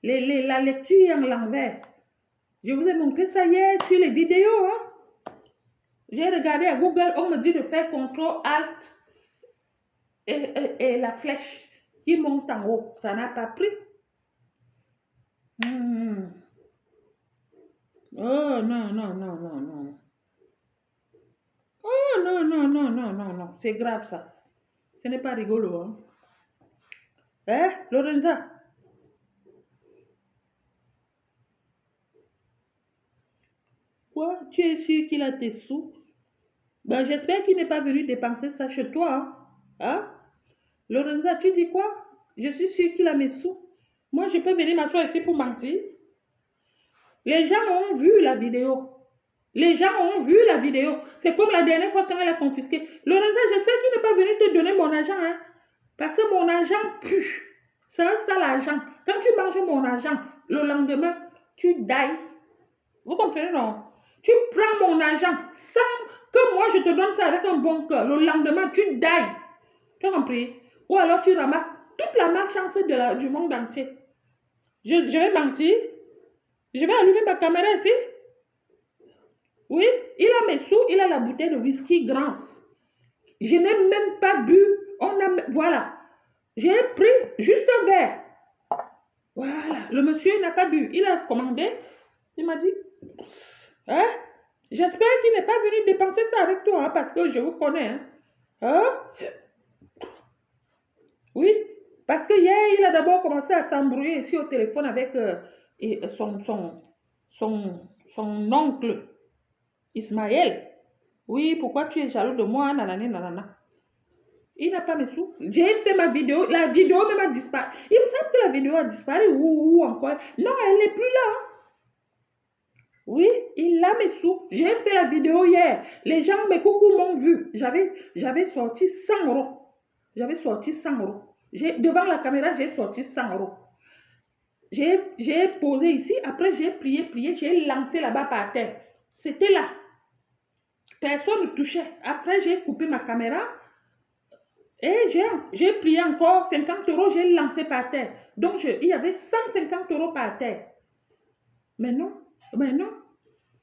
S1: La lecture est en l'envers. Je vous ai montré ça hier sur les vidéos. Hein? J'ai regardé à Google, on me dit de faire CTRL ALT et la flèche qui monte en haut. Ça n'a pas pris. Oh non, non, non, non, non. Oh non, non, non, non, non, non. C'est grave ça. Ce n'est pas rigolo. Hein? Hein, Lorenza? Quoi? Tu es sûr qu'il a tes sous? Ben, j'espère qu'il n'est pas venu dépenser ça chez toi. Hein? Hein? Lorenza, tu dis quoi? Je suis sûre qu'il a mes sous. Moi, je peux venir m'asseoir ici pour mentir. Les gens ont vu la vidéo. Les gens ont vu la vidéo. C'est comme la dernière fois quand elle a confisqué. Lorenza, j'espère qu'il n'est pas venu te donner mon argent. Hein? Parce que mon argent pue. C'est un sale argent. Quand tu manges mon argent, le lendemain, tu dailles. Vous comprenez, non? Tu prends mon argent sans que moi je te donne ça avec un bon cœur. Le lendemain, tu dailles. Tu as compris? Ou alors tu ramasses toute la malchance du monde entier. Je vais mentir. Je vais allumer ma caméra ici. Oui, il a mes sous, il a la bouteille de whisky Grance. Je n'ai même pas bu. Voilà. J'ai pris juste un verre. Voilà. Le monsieur n'a pas bu. Il a commandé. Il m'a dit, hein? J'espère qu'il n'est pas venu dépenser ça avec toi, hein, parce que je vous connais. Hein? Hein? Oui, parce que hier, il a d'abord commencé à s'embrouiller ici au téléphone avec son oncle, Ismaël. Oui, pourquoi tu es jaloux de moi, nanana, nanana. Il n'a pas mes sous. J'ai fait ma vidéo, la vidéo même a disparu. Il me semble que la vidéo a disparu ou encore. Non, elle n'est plus là. Oui, il a mes sous. J'ai fait la vidéo hier. Les gens, mes coucou m'ont vu. J'avais sorti 100 euros. J'avais sorti 100 euros. Devant la caméra, j'ai sorti 100 euros. J'ai posé ici. Après, j'ai prié. J'ai lancé là-bas par terre. C'était là. Personne ne touchait. Après, j'ai coupé ma caméra. Et j'ai prié encore 50 euros. J'ai lancé par terre. Donc, il y avait 150 euros par terre. Mais non.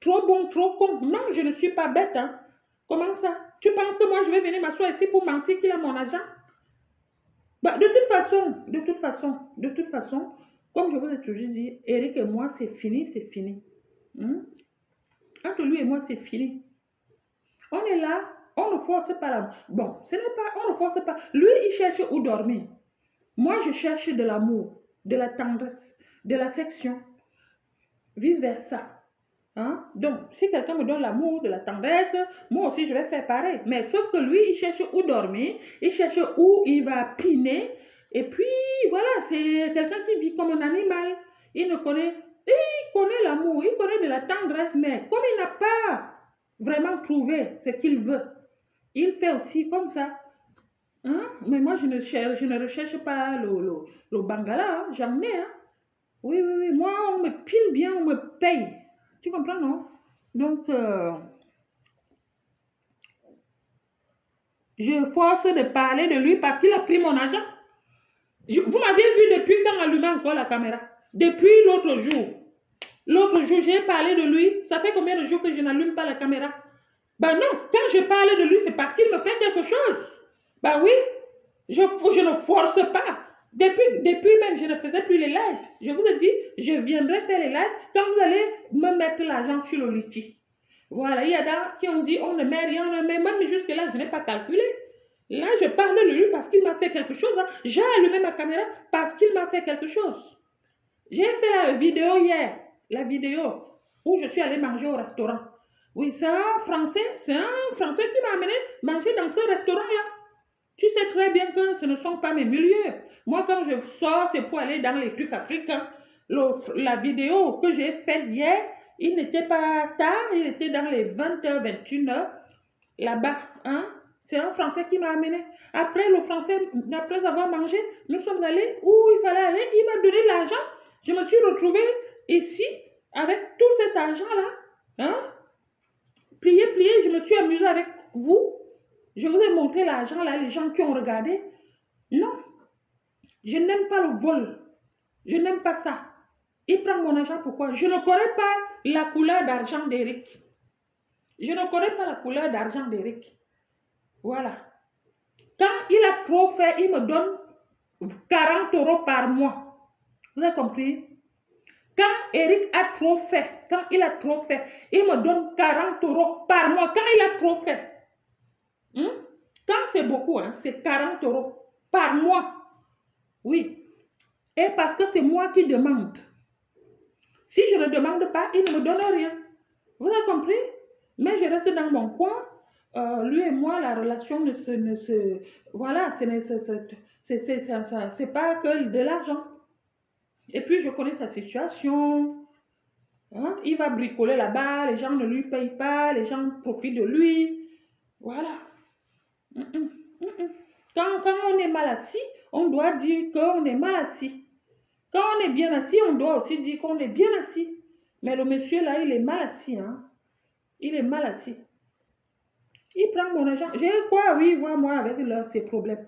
S1: Trop bon, trop con. Non, je ne suis pas bête. Hein. Comment ça? Tu penses que moi, je vais venir m'asseoir ici pour mentir qu'il a mon argent? Bah, de toute façon, comme je vous ai toujours dit, Eric et moi, c'est fini, c'est fini. Entre lui et moi, c'est fini. On est là, on ne force pas la... Bon, ce n'est pas, on ne force pas. Lui, il cherche où dormir. Moi, je cherche de l'amour, de la tendresse, de l'affection, vice-versa. Hein? Donc, si quelqu'un me donne l'amour, de la tendresse, moi aussi je vais faire pareil. Mais sauf que lui, il cherche où dormir, il cherche où il va piner. Et puis, voilà, c'est quelqu'un qui vit comme un animal. Il connaît l'amour, il connaît de la tendresse, mais comme il n'a pas vraiment trouvé ce qu'il veut, il fait aussi comme ça. Hein? Mais moi, je ne recherche pas le bangala, hein? J'en ai. Hein? Oui, moi, on me pile bien, on me paye. Tu comprends, non? Donc, je force de parler de lui parce qu'il a pris mon argent. Vous m'avez vu depuis quand allumé encore la caméra? Depuis l'autre jour. L'autre jour, j'ai parlé de lui. Ça fait combien de jours que je n'allume pas la caméra? Ben non, quand je parle de lui, c'est parce qu'il me fait quelque chose. Ben oui, je ne force pas. Depuis même, je ne faisais plus les lives. Je vous ai dit, je viendrai faire les lives quand vous allez me mettre l'argent sur le litchi. Voilà, il y a d'autres qui ont dit, on ne met rien, on ne met même jusque-là, je n'ai pas calculé. Là, je parle de lui parce qu'il m'a fait quelque chose. Hein. J'ai allumé ma caméra parce qu'il m'a fait quelque chose. J'ai fait la vidéo hier, la vidéo où je suis allée manger au restaurant. Oui, c'est un Français qui m'a amené manger dans ce restaurant-là. Tu sais très bien que ce ne sont pas mes milieux. Moi, quand je sors, c'est pour aller dans les trucs africains. La vidéo que j'ai faite hier, il n'était pas tard, il était dans les 20h, 21h, là-bas. Hein? C'est un Français qui m'a amené. Après, le Français, après avoir mangé, nous sommes allés où il fallait aller. Il m'a donné l'argent. Je me suis retrouvée ici avec tout cet argent-là. Hein? Plié, je me suis amusée avec vous. Je vous ai montré l'argent là, les gens qui ont regardé. Non, je n'aime pas le vol. Je n'aime pas ça. Il prend mon argent pourquoi? Je ne connais pas la couleur d'argent d'Eric. Je ne connais pas la couleur d'argent d'Eric. Voilà. Quand il a trop fait, il me donne 40 euros par mois. Vous avez compris? Quand Eric a trop fait, il me donne 40 euros par mois. Quand il a trop fait. Quand c'est beaucoup, hein, c'est 40 euros par mois. Oui. Et parce que c'est moi qui demande. Si je ne demande pas, il ne me donne rien. Vous avez compris? Mais je reste dans mon coin. Lui et moi, la relation voilà, c'est pas que de l'argent. Et puis, je connais sa situation. Hein? Il va bricoler là-bas, les gens ne lui payent pas, les gens profitent de lui. Voilà. Quand on est mal assis, on doit dire qu'on est mal assis. Quand on est bien assis, on doit aussi dire qu'on est bien assis. Mais le monsieur là, il est mal assis. Hein? Il est mal assis. Il prend mon argent. J'ai quoi, oui, voir moi avec ses problèmes.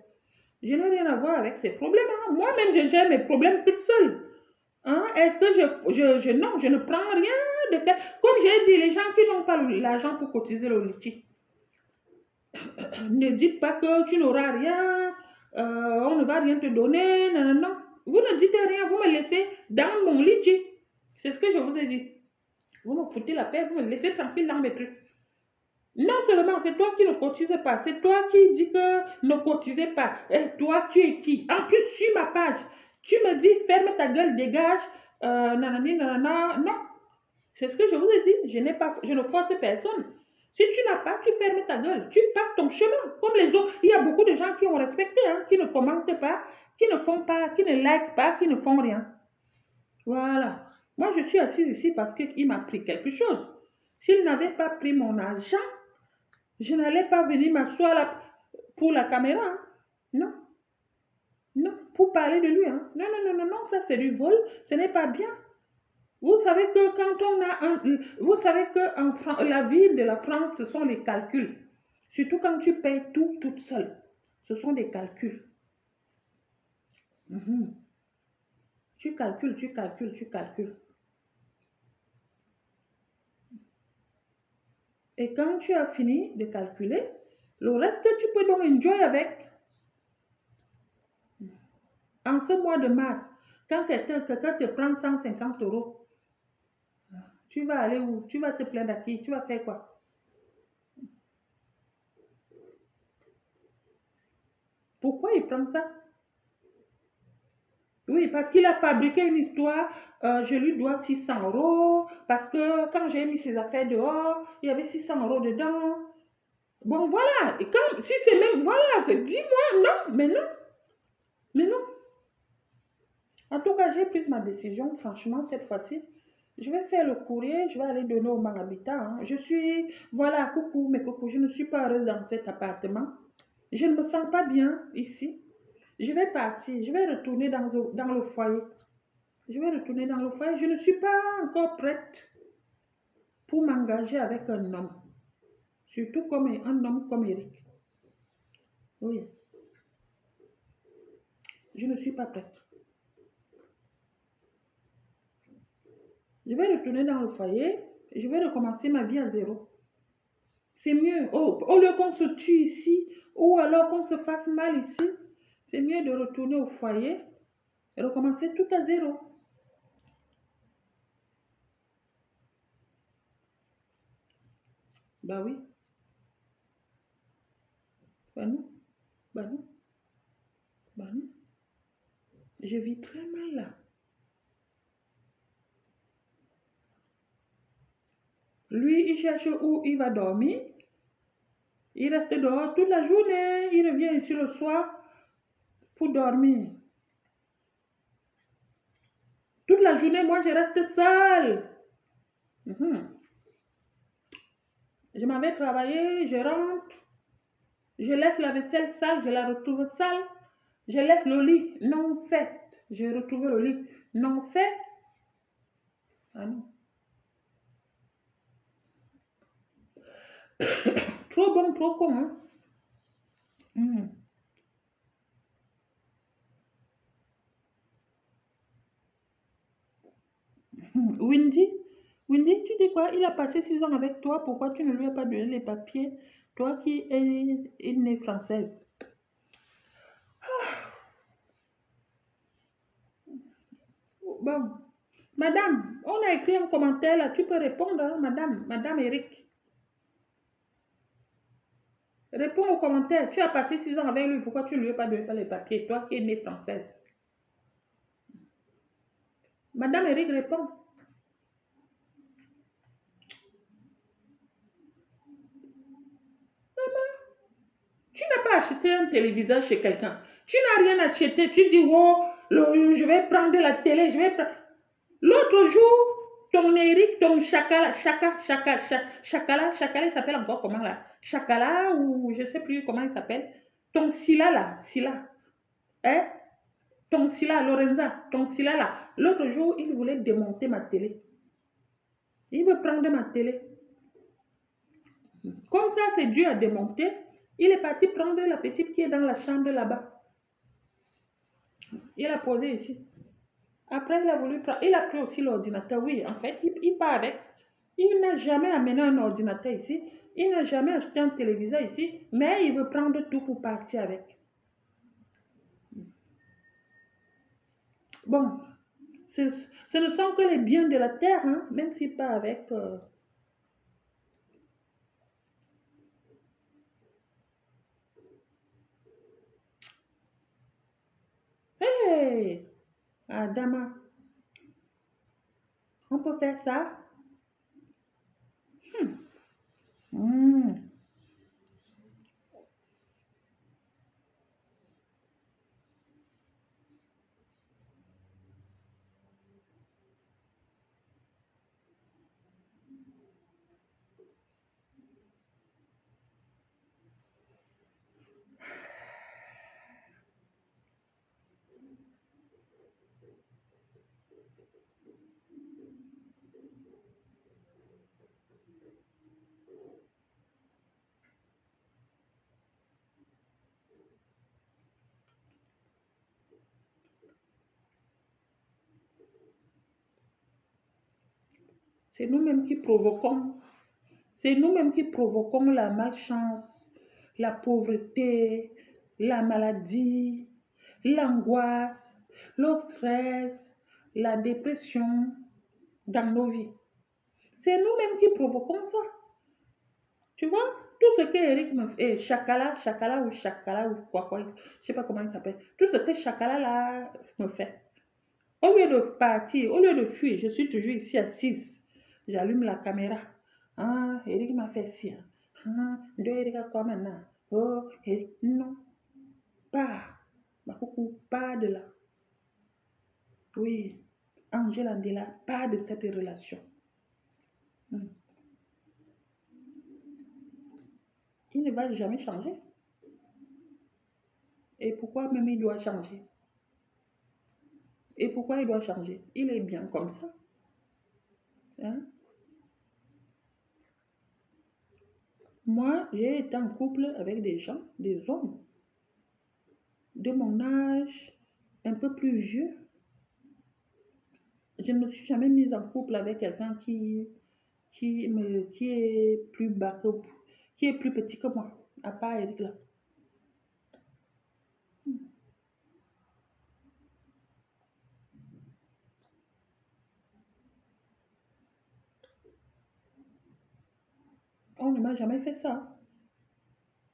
S1: Je n'ai rien à voir avec ses problèmes. Hein? Moi-même, je gère mes problèmes toute seule. Hein? Est-ce que non, je ne prends rien de tel. Comme j'ai dit, les gens qui n'ont pas l'argent pour cotiser le litchi, ne dites pas que tu n'auras rien, on ne va rien te donner, non, non. Vous ne dites rien, vous me laissez dans mon litchi. C'est ce que je vous ai dit. Vous me foutez la paix, vous me laissez tranquille dans mes trucs. Non seulement c'est toi qui ne cotises pas, c'est toi qui dis que ne cotisez pas. Et toi, tu es qui? En plus, sur ma page, tu me dis ferme ta gueule, dégage, nanani, nanana. Non, c'est ce que je vous ai dit. Je ne force personne. Si tu n'as pas, tu fermes ta gueule. Tu passes ton chemin. Comme les autres, il y a beaucoup de gens qui ont respecté, hein, qui ne commentent pas, qui ne font pas, qui ne likent pas, qui ne font rien. Voilà. Moi, je suis assise ici parce qu'il m'a pris quelque chose. S'il n'avait pas pris mon argent, je n'allais pas venir m'asseoir là pour la caméra. Hein. Non, non, pour parler de lui. Hein. Non, non, non, non, non, ça c'est du vol, ce n'est pas bien. Vous savez que quand on a un... Vous savez que la vie de la France, ce sont les calculs. Surtout quand tu payes tout toute seule. Ce sont des calculs. Mhm. Tu calcules, tu calcules, tu calcules. Et quand tu as fini de calculer, le reste, tu peux donc enjoy avec. En ce mois de mars, quand quelqu'un te prend 150 euros, tu vas aller où? Tu vas te plaindre à qui? Tu vas faire quoi? Pourquoi il prend ça? Oui, parce qu'il a fabriqué une histoire. Je lui dois 600 euros. Parce que quand j'ai mis ses affaires dehors, il y avait 600 euros dedans. Bon, voilà. Et quand, si c'est même, voilà, dis-moi, non, mais non, mais non. En tout cas, j'ai pris ma décision, franchement, cette fois-ci. Je vais faire le courrier, je vais aller donner au marabita. Hein. Je suis, voilà, coucou, mes coucous, je ne suis pas heureuse dans cet appartement. Je ne me sens pas bien ici. Je vais partir, je vais retourner dans le foyer. Je vais retourner dans le foyer. Je ne suis pas encore prête pour m'engager avec un homme. Surtout comme un homme comme Eric. Oui, je ne suis pas prête. Je vais retourner dans le foyer. Je vais recommencer ma vie à zéro. C'est mieux. Au lieu qu'on se tue ici, ou alors qu'on se fasse mal ici, c'est mieux de retourner au foyer et recommencer tout à zéro. Bah oui, bah non, bah non, bah non. Je vis très mal là. Lui, il cherche où il va dormir. Il reste dehors toute la journée. Il revient ici le soir pour dormir. Toute la journée, moi, je reste seule. Mhm. Je m'en vais travailler, je rentre, je laisse la vaisselle sale, je la retrouve sale. Je laisse le lit non fait. Je retrouve le lit non fait. Ah non. Trop bon, trop con, hein? Mhm. Windy, Windy, tu dis quoi? Il a passé 6 ans avec toi. Pourquoi tu ne lui as pas donné les papiers? Toi qui es une née française. Bon, madame, on a écrit un commentaire là. Tu peux répondre, hein, madame Eric. Réponds au commentaire. Tu as passé 6 ans avec lui. Pourquoi tu ne lui as pas donné les papiers? Toi qui es née française. Madame Eric répond. Tu n'as pas acheté un téléviseur chez quelqu'un. Tu n'as rien acheté. Tu dis, oh, je vais prendre la télé, je vais prendre. L'autre jour, ton Eric, ton Chakala, il s'appelle encore comment là? Chakala ou je ne sais plus comment il s'appelle. Ton Silla là, Silla. Hein? Ton Silla, Lorenza, ton Silla là. L'autre jour, il voulait démonter ma télé. Il veut prendre ma télé. Comme ça, c'est dur à démonter. Il est parti prendre la petite qui est dans la chambre là-bas. Il a posé ici. Après, il a voulu prendre. Il a pris aussi l'ordinateur. Oui, en fait, il part avec. Il n'a jamais amené un ordinateur ici. Il n'a jamais acheté un téléviseur ici. Mais il veut prendre tout pour partir avec. Bon, ce ne sont que les biens de la terre, hein, même s'il part avec. Hey, Adama, on peut faire ça? Hmm. C'est nous-mêmes qui provoquons. C'est nous-mêmes qui provoquons la malchance, la pauvreté, la maladie, l'angoisse, le stress, la dépression dans nos vies. C'est nous-mêmes qui provoquons ça. Tu vois, tout ce que Eric me fait, Chakala, Chakala ou quoi, je sais pas comment il s'appelle. Tout ce que Chakala là me fait. Au lieu de partir, au lieu de fuir, je suis toujours ici assise. J'allume la caméra. Ah, Eric m'a fait ci. Ah, de Eric à quoi maintenant? Oh, Eric, non, pas. Ma coucou, pas de là. Oui, Angèle Andela, pas de cette relation. Hmm. Il ne va jamais changer. Et pourquoi même il doit changer? Et pourquoi il doit changer? Il est bien comme ça. Hein? Moi, j'ai été en couple avec des gens, des hommes de mon âge, un peu plus vieux. Je ne me suis jamais mise en couple avec quelqu'un qui est plus bas que, qui est plus petit que moi, à part Eric là. On ne m'a jamais fait ça.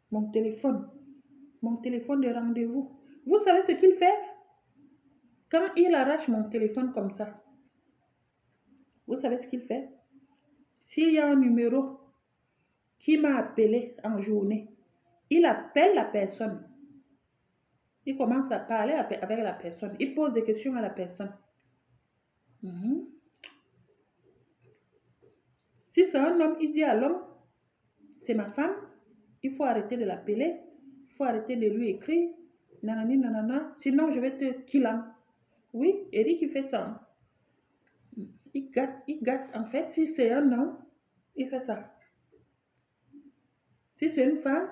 S1: Mon téléphone, mon téléphone de rendez-vous. Vous savez ce qu'il fait? Quand il arrache mon téléphone comme ça, vous savez ce qu'il fait? S'il y a un numéro qui m'a appelé en journée, il appelle la personne. Il commence à parler avec la personne. Il pose des questions à la personne. Mhm. Si c'est un homme, il dit à l'homme, c'est ma femme, il faut arrêter de l'appeler, il faut arrêter de lui écrire, nanani, nanana, sinon je vais te killer. Oui, Eric, il fait ça. Hein. Il gâte. En fait, si c'est un homme, il fait ça. Si c'est une femme,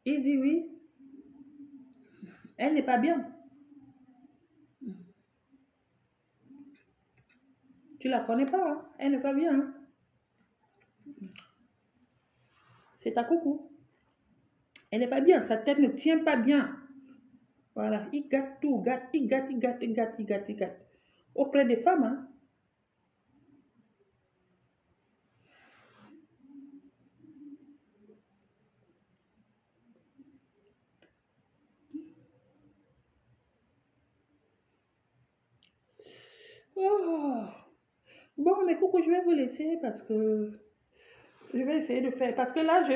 S1: il dit oui, elle n'est pas bien. Tu la connais pas, hein? Elle n'est pas bien. Hein? C'est ta coucou. Elle n'est pas bien, sa tête ne tient pas bien. Voilà, il gâte tout, il gâte. Auprès des femmes, hein? Oh. Bon, mais coucou, je vais vous laisser parce que je vais essayer de faire. Parce que là,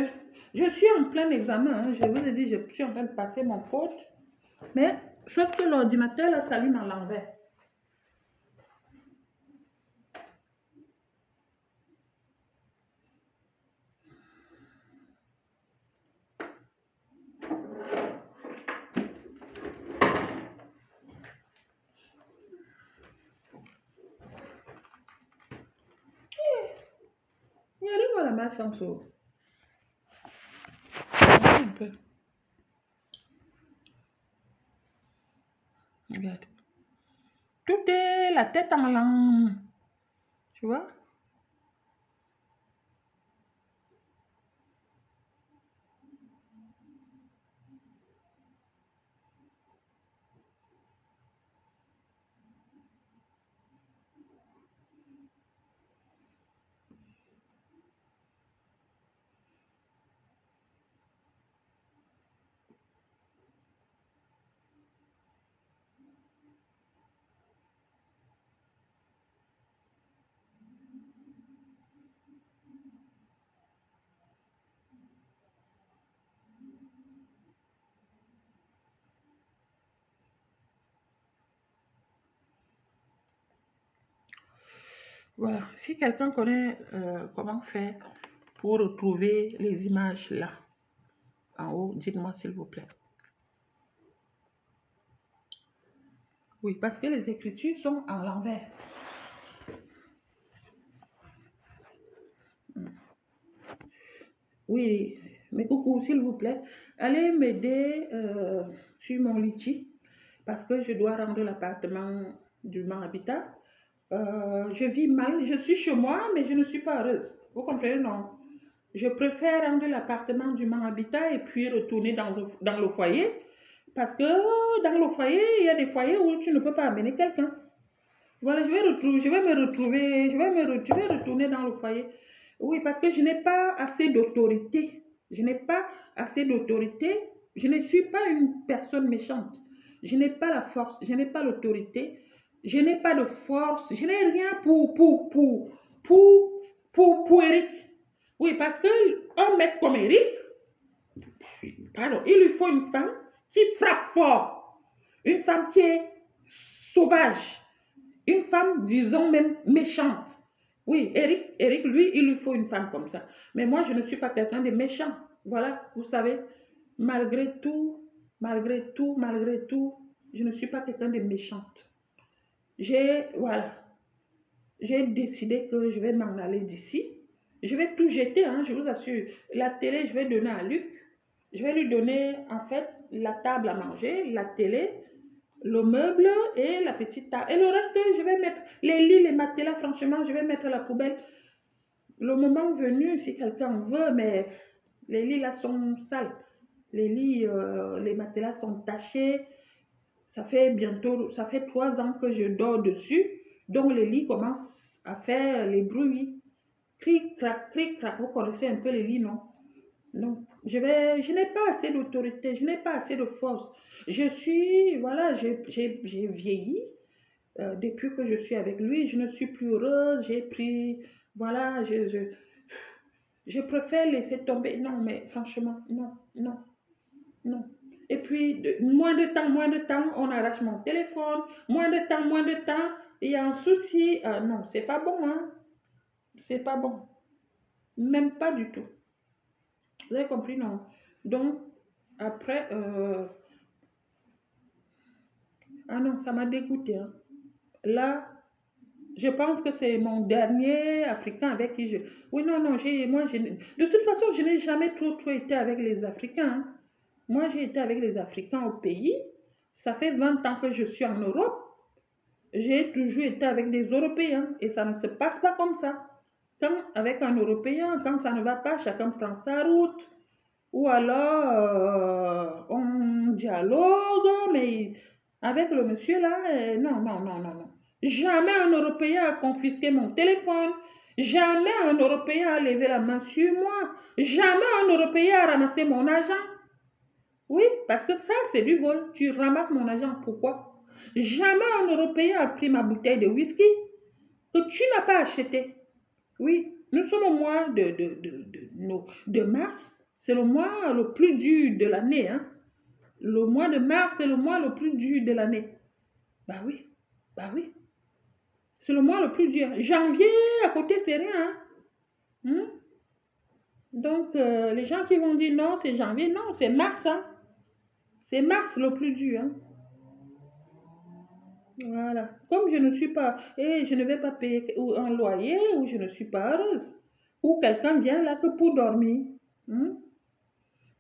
S1: je suis en plein examen. Hein. Je vous ai dit, je suis en train de passer mon code. Mais sauf que l'ordinateur, là, s'allume à l'envers. Il y a rien à la malchance. Un peu. Regarde. Tout est la tête en l'air. Tu vois? Voilà. Si quelqu'un connaît comment faire pour retrouver les images là, en haut, dites-moi s'il vous plaît. Oui, parce que les écritures sont à l'envers. Oui, mais coucou, s'il vous plaît, allez m'aider sur mon litchi parce que je dois rendre l'appartement du Habitat. Je vis mal, je suis chez moi, mais je ne suis pas heureuse. Vous comprenez, non? Je préfère rendre l'appartement du même habitat et puis retourner dans le foyer. Parce que dans le foyer, il y a des foyers où tu ne peux pas amener quelqu'un. Voilà, je vais retourner dans le foyer. Oui, parce que je n'ai pas assez d'autorité. Je n'ai pas assez d'autorité. Je ne suis pas une personne méchante. Je n'ai pas la force, je n'ai pas l'autorité, je n'ai pas de force, je n'ai rien pour, pour Eric. Oui, parce que un mec comme Eric, pardon, il lui faut une femme qui frappe fort, une femme qui est sauvage, une femme, disons même, méchante. Oui, Eric, lui, il lui faut une femme comme ça. Mais moi, je ne suis pas quelqu'un de méchant. Voilà, vous savez, malgré tout, malgré tout, je ne suis pas quelqu'un de méchante. Voilà, j'ai décidé que je vais m'en aller d'ici. Je vais tout jeter, hein, je vous assure. La télé, je vais donner à Luc. Je vais lui donner, en fait, la table à manger, la télé, le meuble et la petite table. Et le reste, je vais mettre les lits, les matelas, franchement, je vais mettre à la poubelle. Le moment venu, si quelqu'un veut, mais les lits là sont sales. Les lits, les matelas sont tachés. Ça fait 3 ans que je dors dessus. Donc les lits commencent à faire les bruits. Cric, crac, vous connaissez un peu les lits, non? Non, je n'ai pas assez d'autorité, je n'ai pas assez de force. Voilà, j'ai vieilli depuis que je suis avec lui, je ne suis plus heureuse, j'ai pris, voilà, je préfère laisser tomber. Non, mais franchement, non, non, non. Et puis, moins de temps, on arrache mon téléphone, moins de temps, il y a un souci. Non, c'est pas bon, hein, c'est pas bon, même pas du tout. Vous avez compris, non? Donc, après, ah non, ça m'a dégoûté, hein. Là, je pense que c'est mon dernier Africain avec qui je... Oui, non, non, de toute façon, je n'ai jamais trop été avec les Africains, hein. Moi, j'ai été avec les Africains au pays. Ça fait 20 ans que je suis en Europe. J'ai toujours été avec des Européens et ça ne se passe pas comme ça. Quand avec un Européen, quand ça ne va pas, chacun prend sa route. Ou alors, on dialogue, mais avec le monsieur là, non, non, non, non, non. Jamais un Européen a confisqué mon téléphone. Jamais un Européen a levé la main sur moi. Jamais un Européen a ramassé mon argent. Oui, parce que ça, c'est du vol. Tu ramasses mon argent. Pourquoi? Jamais un Européen a pris ma bouteille de whisky que tu n'as pas acheté. Oui, nous sommes au mois de mars. C'est le mois le plus dur de l'année, hein. Le mois de mars, c'est le mois le plus dur de l'année. Bah oui, bah oui. C'est le mois le plus dur. Janvier, à côté, c'est rien, hein. Hmm? Donc, les gens qui vont dire non, c'est janvier, non, c'est mars, hein. C'est mars le plus dur, hein. Voilà. Comme je ne suis pas, et je ne vais pas payer un loyer, ou je ne suis pas heureuse, ou quelqu'un vient là que pour dormir. Hmm?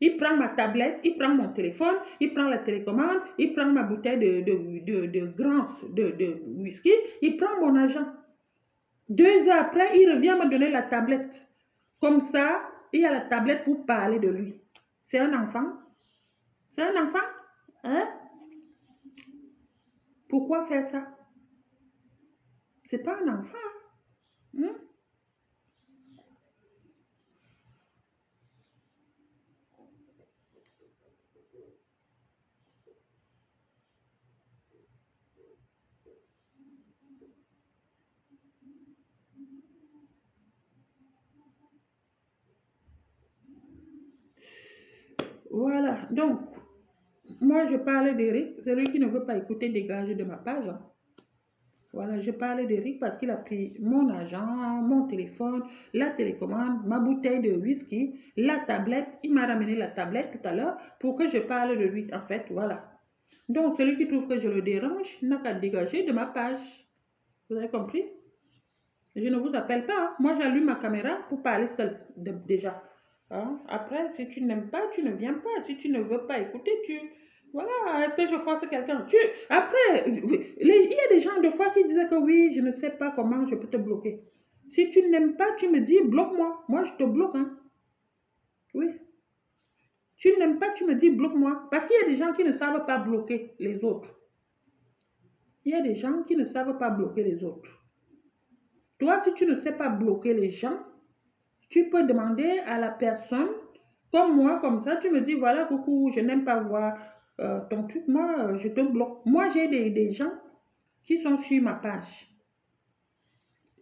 S1: Il prend ma tablette, il prend mon téléphone, il prend la télécommande, il prend ma bouteille de whisky, il prend mon argent. 2 heures après, il revient me donner la tablette. Comme ça, il y a la tablette pour parler de lui. C'est un enfant? C'est un enfant? Hein? Pourquoi faire ça? C'est pas un enfant. Hein? Voilà. Donc, moi, je parle d'Eric. Celui qui ne veut pas écouter, dégager de ma page, hein. Voilà, je parlais d'Eric parce qu'il a pris mon argent, mon téléphone, la télécommande, ma bouteille de whisky, la tablette. Il m'a ramené la tablette tout à l'heure pour que je parle de lui. En fait, voilà. Donc, celui qui trouve que je le dérange n'a qu'à dégager de ma page. Vous avez compris? Je ne vous appelle pas, hein. Moi, j'allume ma caméra pour parler seul, déjà. Hein? Après, si tu n'aimes pas, tu ne viens pas. Si tu ne veux pas écouter, Voilà, est-ce que je force quelqu'un? Après, il y a des gens de fois qui disaient que oui, je ne sais pas comment je peux te bloquer. Si tu n'aimes pas, tu me dis bloque-moi. Moi, je te bloque, hein. Oui. Tu n'aimes pas, tu me dis bloque-moi. Parce qu'il y a des gens qui ne savent pas bloquer les autres. Il y a des gens qui ne savent pas bloquer les autres. Toi, si tu ne sais pas bloquer les gens, tu peux demander à la personne, comme moi, comme ça, tu me dis, voilà, coucou, je n'aime pas voir ton truc, moi, je te bloque. Moi, j'ai des gens qui sont sur ma page.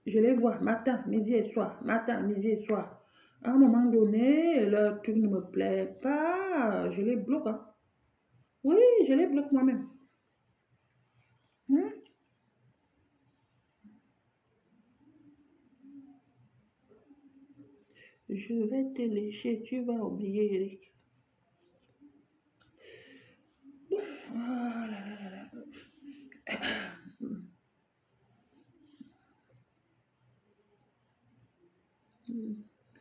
S1: Je les vois matin, midi et soir, matin, midi et soir. À un moment donné, leur truc ne me plaît pas, je les bloque, hein. Oui, je les bloque moi-même. Hmm? Je vais te lécher, tu vas oublier, Eric. Bon, oh là là là là.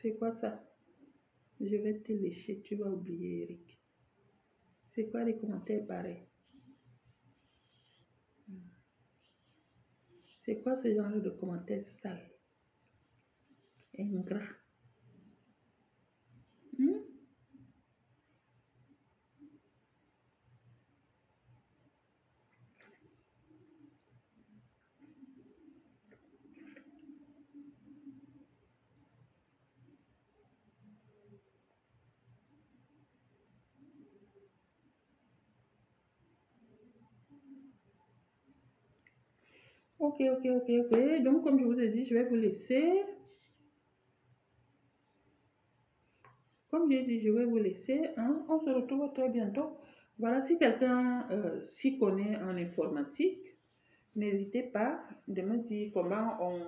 S1: C'est quoi ça? Je vais te lécher, tu vas oublier, Eric. C'est quoi les commentaires pareils? C'est quoi ce genre de commentaires sales, ingrats? Hmm? Ok, ok, ok, ok. Donc, comme je vous ai dit, je vais vous laisser. Comme j'ai dit, je vais vous laisser, hein. On se retrouve très bientôt. Voilà, si quelqu'un s'y connaît en informatique, n'hésitez pas de me dire comment on...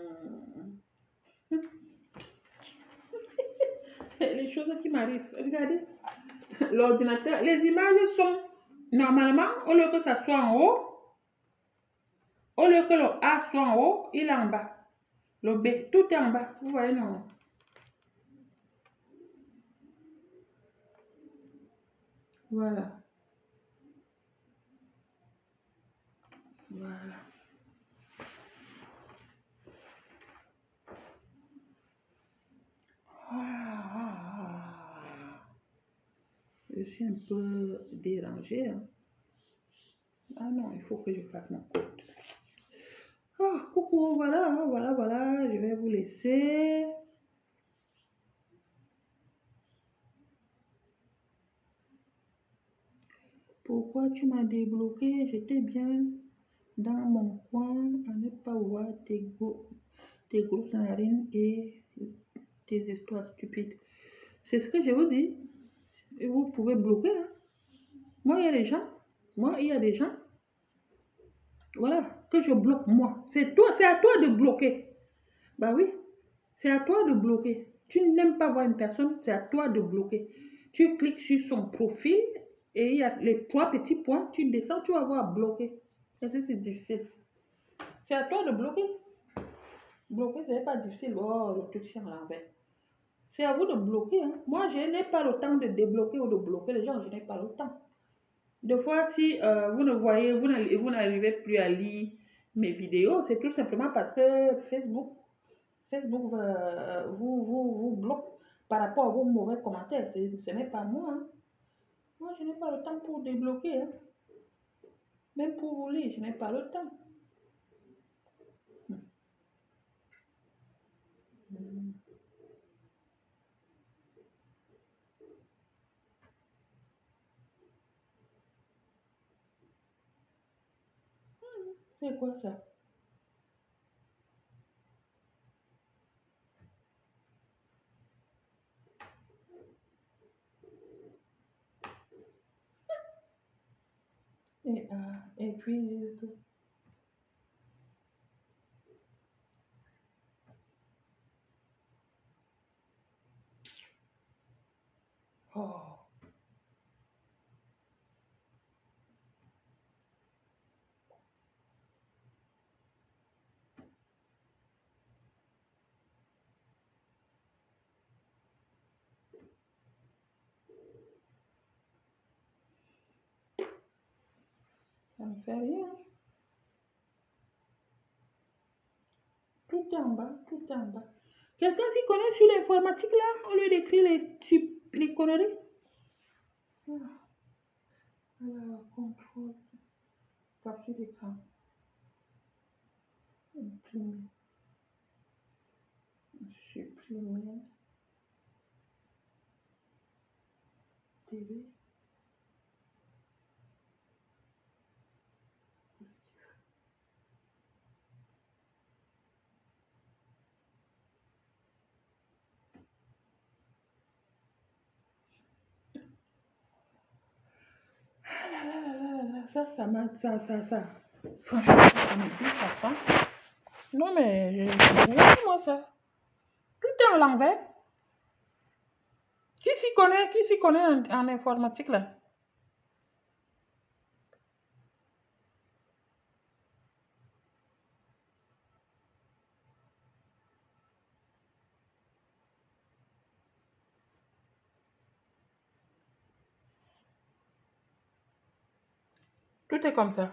S1: Les choses qui m'arrivent. Regardez, l'ordinateur, les images sont normalement, au lieu que ça soit en haut, au lieu que le A soit en haut, il est en bas. Le B, tout est en bas. Vous voyez, non? Voilà, voilà. Ah, je suis un peu dérangée, hein. Ah non, il faut que je fasse mon code. Ah, coucou, voilà, hein, voilà, voilà, je vais vous laisser. Pourquoi tu m'as débloqué? J'étais bien dans mon coin à ne pas voir tes grosses narines et tes histoires stupides. C'est ce que je vous dis. Et vous pouvez bloquer, hein. Moi, il y a des gens, moi, il y a des gens, voilà, que je bloque, moi. C'est toi, c'est à toi de bloquer. Bah oui, c'est à toi de bloquer. Tu n'aimes pas voir une personne, c'est à toi de bloquer. Tu cliques sur son profil et il y a les trois petits points, tu descends, tu vas voir bloquer. Et ça, c'est difficile. C'est à toi de bloquer. Bloquer, ce n'est pas difficile. Oh, le truc c'est à l'envers. C'est à vous de bloquer, hein. Moi, je n'ai pas le temps de débloquer ou de bloquer les gens, je n'ai pas le temps. Des fois, si vous ne voyez, vous n'arrivez plus à lire mes vidéos, c'est tout simplement parce que Facebook vous bloque par rapport à vos mauvais commentaires. Ce n'est pas moi, hein. Moi, je n'ai pas le temps pour débloquer, hein. Même pour vous lire, je n'ai pas le temps. Hmm. C'est quoi ça? Et puis, oh. ne fait rien. Tout est en bas, tout est en bas. Quelqu'un s'y connaît sur l'informatique là, au lieu d'écrire les conneries? Ah, alors, contrôle, capture d'écran, imprimer, supprimer, TV. Ah là là là là là, ça m'a, ça. Franchement, ça me dit pas ça. Non, mais je vois moi ça. Tout est en l'envers. Qui s'y connaît en informatique là? Tout est comme ça.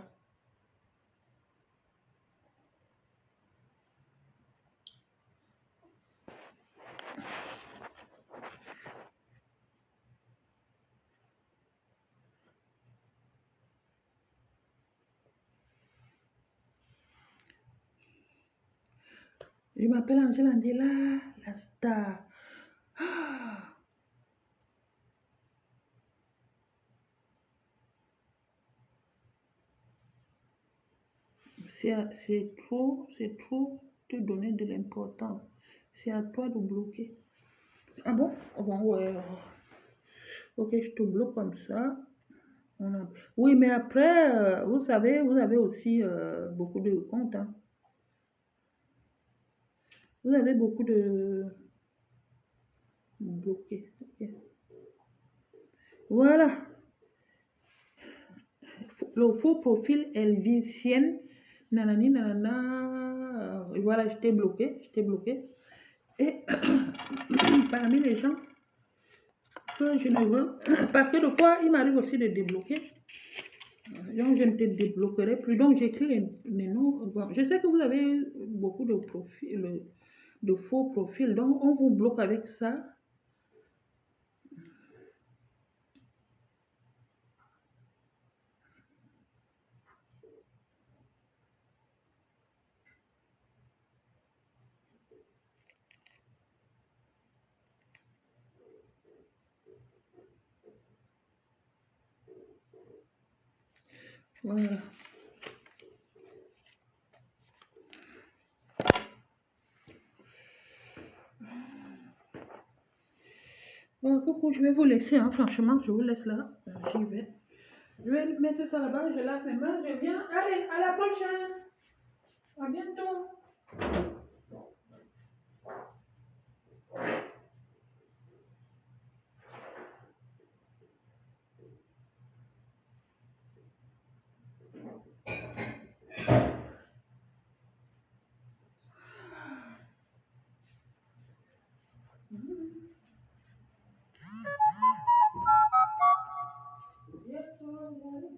S1: Je m'appelle Angela Andela, la star. Ah, c'est trop te donner de l'importance. C'est à toi de bloquer. Ah bon? Ah bon, ouais. Ok, je te bloque comme ça. Oui, mais après, vous savez, vous avez aussi beaucoup de comptes, hein. Vous avez beaucoup de bloqués. Ok. Voilà. Le faux profil Elvisienne. Nanani, nanana. Voilà, je t'ai bloqué. Je t'ai bloqué. Et parmi les gens que je ne veux, parce que des fois, il m'arrive aussi de débloquer. Donc, je ne te débloquerai plus. Donc, j'écris les noms. Bon, je sais que vous avez beaucoup de profils, de faux profils. Donc, on vous bloque avec ça. Voilà. Bon, coucou, je vais vous laisser, hein, franchement, je vous laisse là. J'y vais. Je vais mettre ça là-bas, je lave mes mains, je viens. Allez, à la prochaine. À bientôt. Bientôt.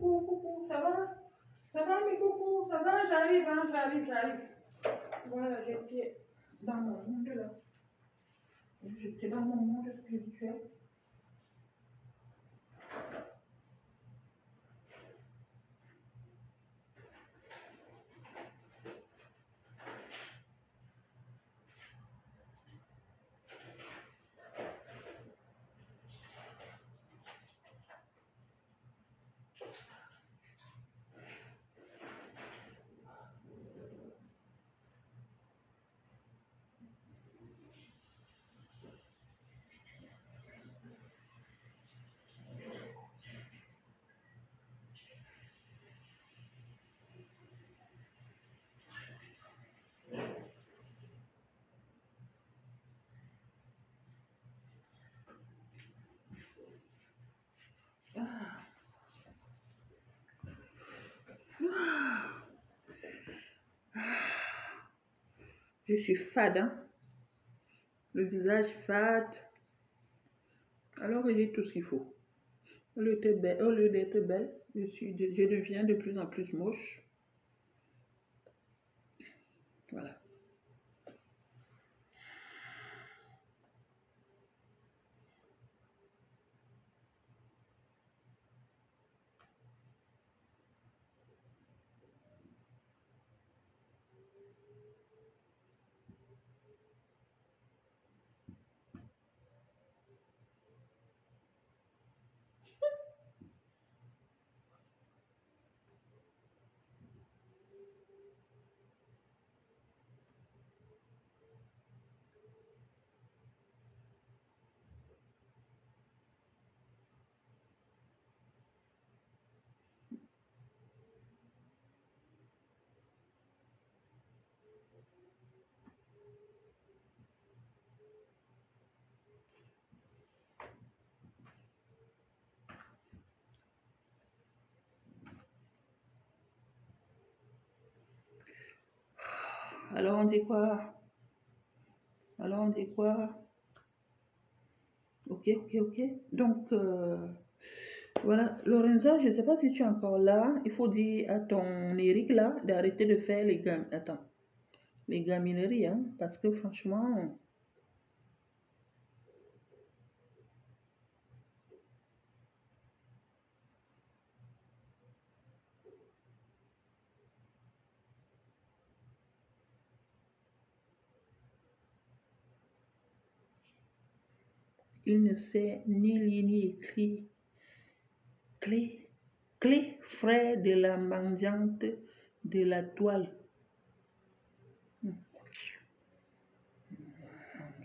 S1: Coucou, ça va? Ça va mes coucous, ça va? J'arrive, hein, j'arrive. Voilà, j'étais dans mon monde là. J'étais dans mon monde spirituel. Je suis fade, hein? Le visage fade, alors que j'ai tout ce qu'il faut. Au lieu d'être belle, je deviens de plus en plus moche. Voilà. Alors on dit quoi? Ok. Donc, voilà. Lorenza, je ne sais pas si tu es encore là. Il faut dire à ton Eric là d'arrêter de faire les gamineries, hein, parce que franchement, il ne sait ni lire ni écrire. Clé, clé, frère de la mendiante de la toile.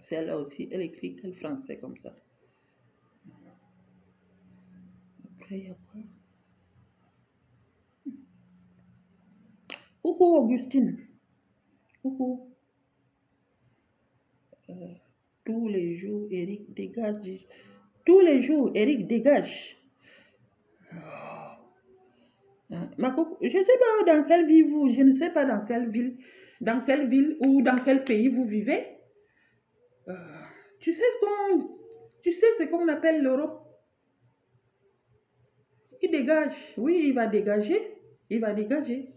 S1: Celle-là aussi, elle écrit quel français comme ça. Après, il y a quoi? Coucou Augustine. Coucou. Tous les jours, Eric dégage. Tous les jours, Eric, dégage. Je ne sais pas dans quelle ville je ne sais pas dans quelle ville ou dans quel pays vous vivez. Euh, tu sais ce qu'on appelle l'Europe. Il dégage. Oui, il va dégager. Il va dégager.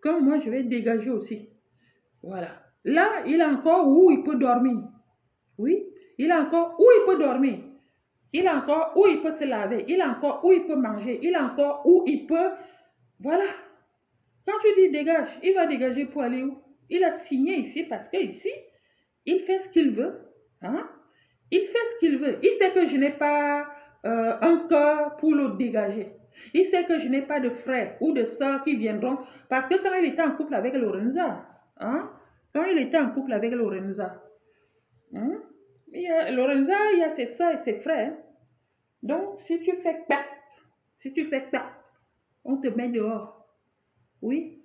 S1: Comme moi, je vais dégager aussi. Voilà. Là, il a encore où il peut dormir. Oui, il a encore où il peut dormir. Il a encore où il peut se laver. Il a encore où il peut manger. Il a encore où il peut... Voilà. Quand tu dis dégage, il va dégager pour aller où? Il a signé ici parce que ici, il fait ce qu'il veut. Hein? Il fait ce qu'il veut. Il sait que je n'ai pas un cœur pour le dégager. Il sait que je n'ai pas de frères ou de sœurs qui viendront. Parce que quand il était en couple avec Lorenza, hein? Quand il était en couple avec Lorenza, hein? Lorenza, il y a ses sœurs et ses frères. Donc, si tu fais pas, on te met dehors. Oui.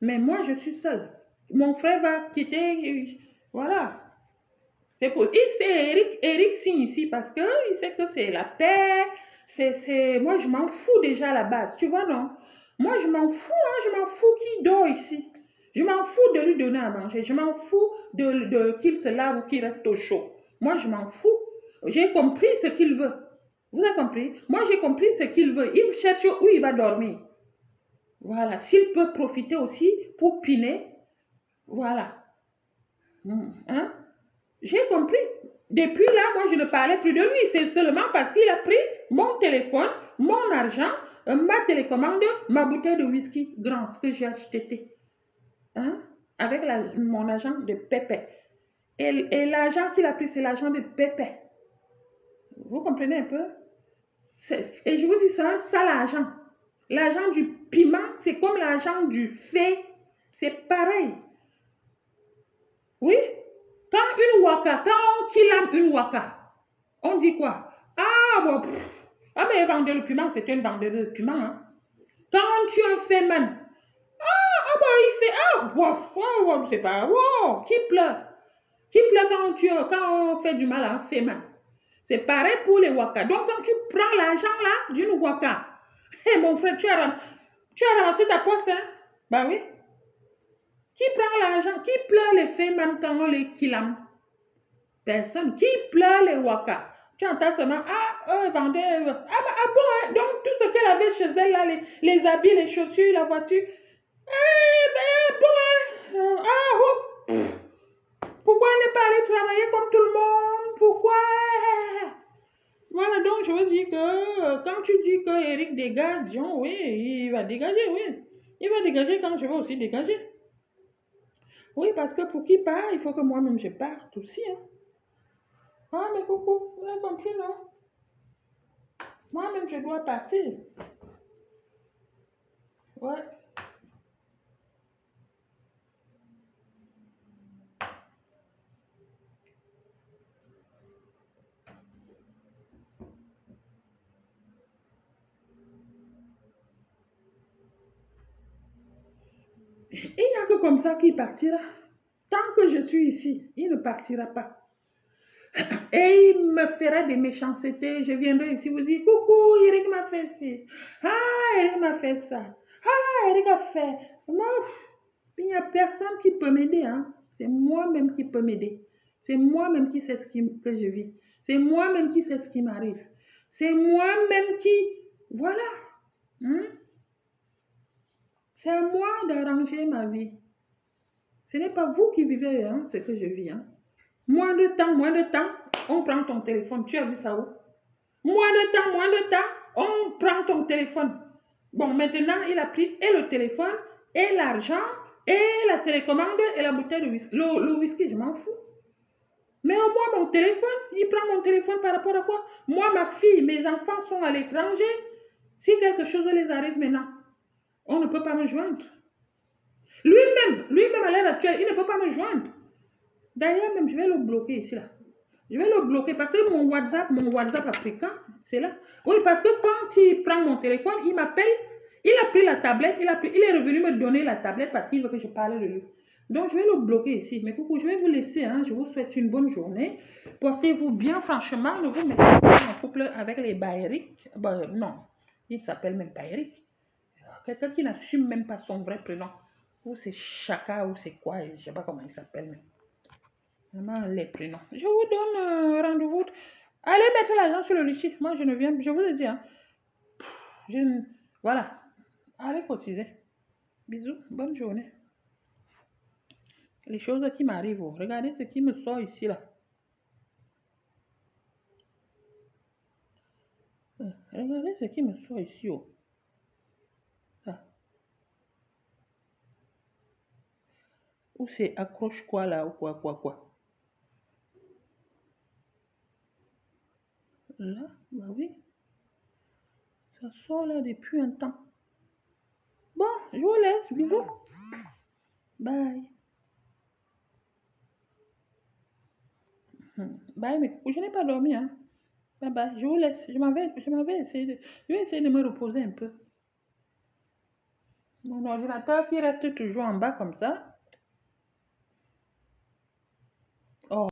S1: Mais moi, je suis seule. Mon frère va quitter. Voilà. C'est pour. Il sait, Eric signe ici parce qu'il sait que c'est la paix. Moi, je m'en fous déjà à la base. Tu vois, non? Moi, je m'en fous. Hein, je m'en fous qu'il dort ici. Je m'en fous de lui donner à manger. Je m'en fous qu'il se lave ou qu'il reste au chaud. Moi, je m'en fous. J'ai compris ce qu'il veut. Vous avez compris? Moi, j'ai compris ce qu'il veut. Il cherche où il va dormir. Voilà. S'il peut profiter aussi pour piner. Voilà. Hein? J'ai compris. Depuis là, moi, je ne parlais plus de lui. C'est seulement parce qu'il a pris mon téléphone, mon argent, ma télécommande, ma bouteille de whisky grand que j'ai acheté. Hein? Avec mon argent de Pépé. Et l'argent qu'il a pris, c'est l'argent de Pépé. Vous comprenez un peu? Et je vous dis ça l'argent. L'argent du piment, c'est comme l'argent du fait. C'est pareil. Oui? Quand une waka, quand on kill une waka, on dit quoi? Ah, bon, ah, mais vendre le piment, c'est une vendeuse de piment. Hein? Quand on tue un féman, ah, bah, il fait, ah, wow, c'est pas, wow, qui pleure? Qui pleure quand on fait du mal à un féman? C'est pareil pour les waka. Donc, quand tu prends l'argent là d'une waka, hé, mon frère, tu as ramassé ta poche, hein? Bah oui. Qui prend l'argent? Qui pleure les féman quand on les killam? Personne. Qui pleure les waka? Tu entends seulement, vendait, bon, hein? Donc tout ce qu'elle avait chez elle, là, les habits, les chaussures, la voiture, bon, hein? Pourquoi elle n'est pas allée travailler comme tout le monde? Pourquoi? Voilà, donc je veux dire que quand tu dis que Eric dégage, oui, il va dégager, oui. Il va dégager quand je vais aussi dégager. Oui, parce que pour qu'il part, il faut que moi-même je parte aussi, hein. Ah, mais coucou, vous avez compris, non? Moi-même, je dois partir. Ouais. Il n'y a que comme ça qu'il partira. Tant que je suis ici, il ne partira pas. Et il me fera des méchancetés. Je viendrai ici vous dire, coucou, Eric m'a fait ci. Ah, Eric m'a fait ça. Ah, Eric a fait. Non, il n'y a personne qui peut m'aider. Hein. C'est moi-même qui peux m'aider. C'est moi-même qui sais que je vis. C'est moi-même qui sais ce qui m'arrive. C'est moi-même qui... Voilà. Hein? C'est à moi d'arranger ma vie. Ce n'est pas vous qui vivez hein, ce que je vis. Hein. Moins de temps, on prend ton téléphone. Tu as vu ça où? Moins de temps, on prend ton téléphone. Bon, maintenant, il a pris et le téléphone, et l'argent, et la télécommande, et la bouteille de whisky. Le whisky, je m'en fous. Mais au moins, mon téléphone, il prend mon téléphone par rapport à quoi? Moi, ma fille, mes enfants sont à l'étranger. Si quelque chose les arrive maintenant, on ne peut pas me joindre. Lui-même à l'heure actuelle, il ne peut pas me joindre. D'ailleurs, même, je vais le bloquer ici, là. Je vais le bloquer parce que mon WhatsApp africain, c'est là. Oui, parce que quand il prend mon téléphone, il m'appelle, il a pris la tablette, il est revenu me donner la tablette parce qu'il veut que je parle de lui. Donc, je vais le bloquer ici. Mais coucou, je vais vous laisser. Hein. Je vous souhaite une bonne journée. Portez-vous bien, franchement. Ne vous mettez pas en couple avec les Baéric. Non, il s'appelle même pas Eric. Quelqu'un qui n'assume même pas son vrai prénom. Ou c'est Chaka, ou c'est quoi. Je ne sais pas comment il s'appelle. Mais vraiment, les prénoms. Je vous donne rendez-vous. Allez mettre l'argent sur le lichis. Moi, je ne viens. Je vous ai dit. Hein. Je, voilà. Allez cotiser. Bisous. Bonne journée. Les choses qui m'arrivent. Regardez ce qui me sort ici, là. Regardez ce qui me sort ici. Oh. Ah. Ou c'est accroche quoi, là, ou quoi. Là, bah oui. Ça sort là depuis un temps. Bon, je vous laisse. Bisous. Bye. Bye, mais je n'ai pas dormi, hein. Bye bye. Je vous laisse. Je vais essayer de me reposer un peu. Mon ordinateur qui reste toujours en bas comme ça. Oh.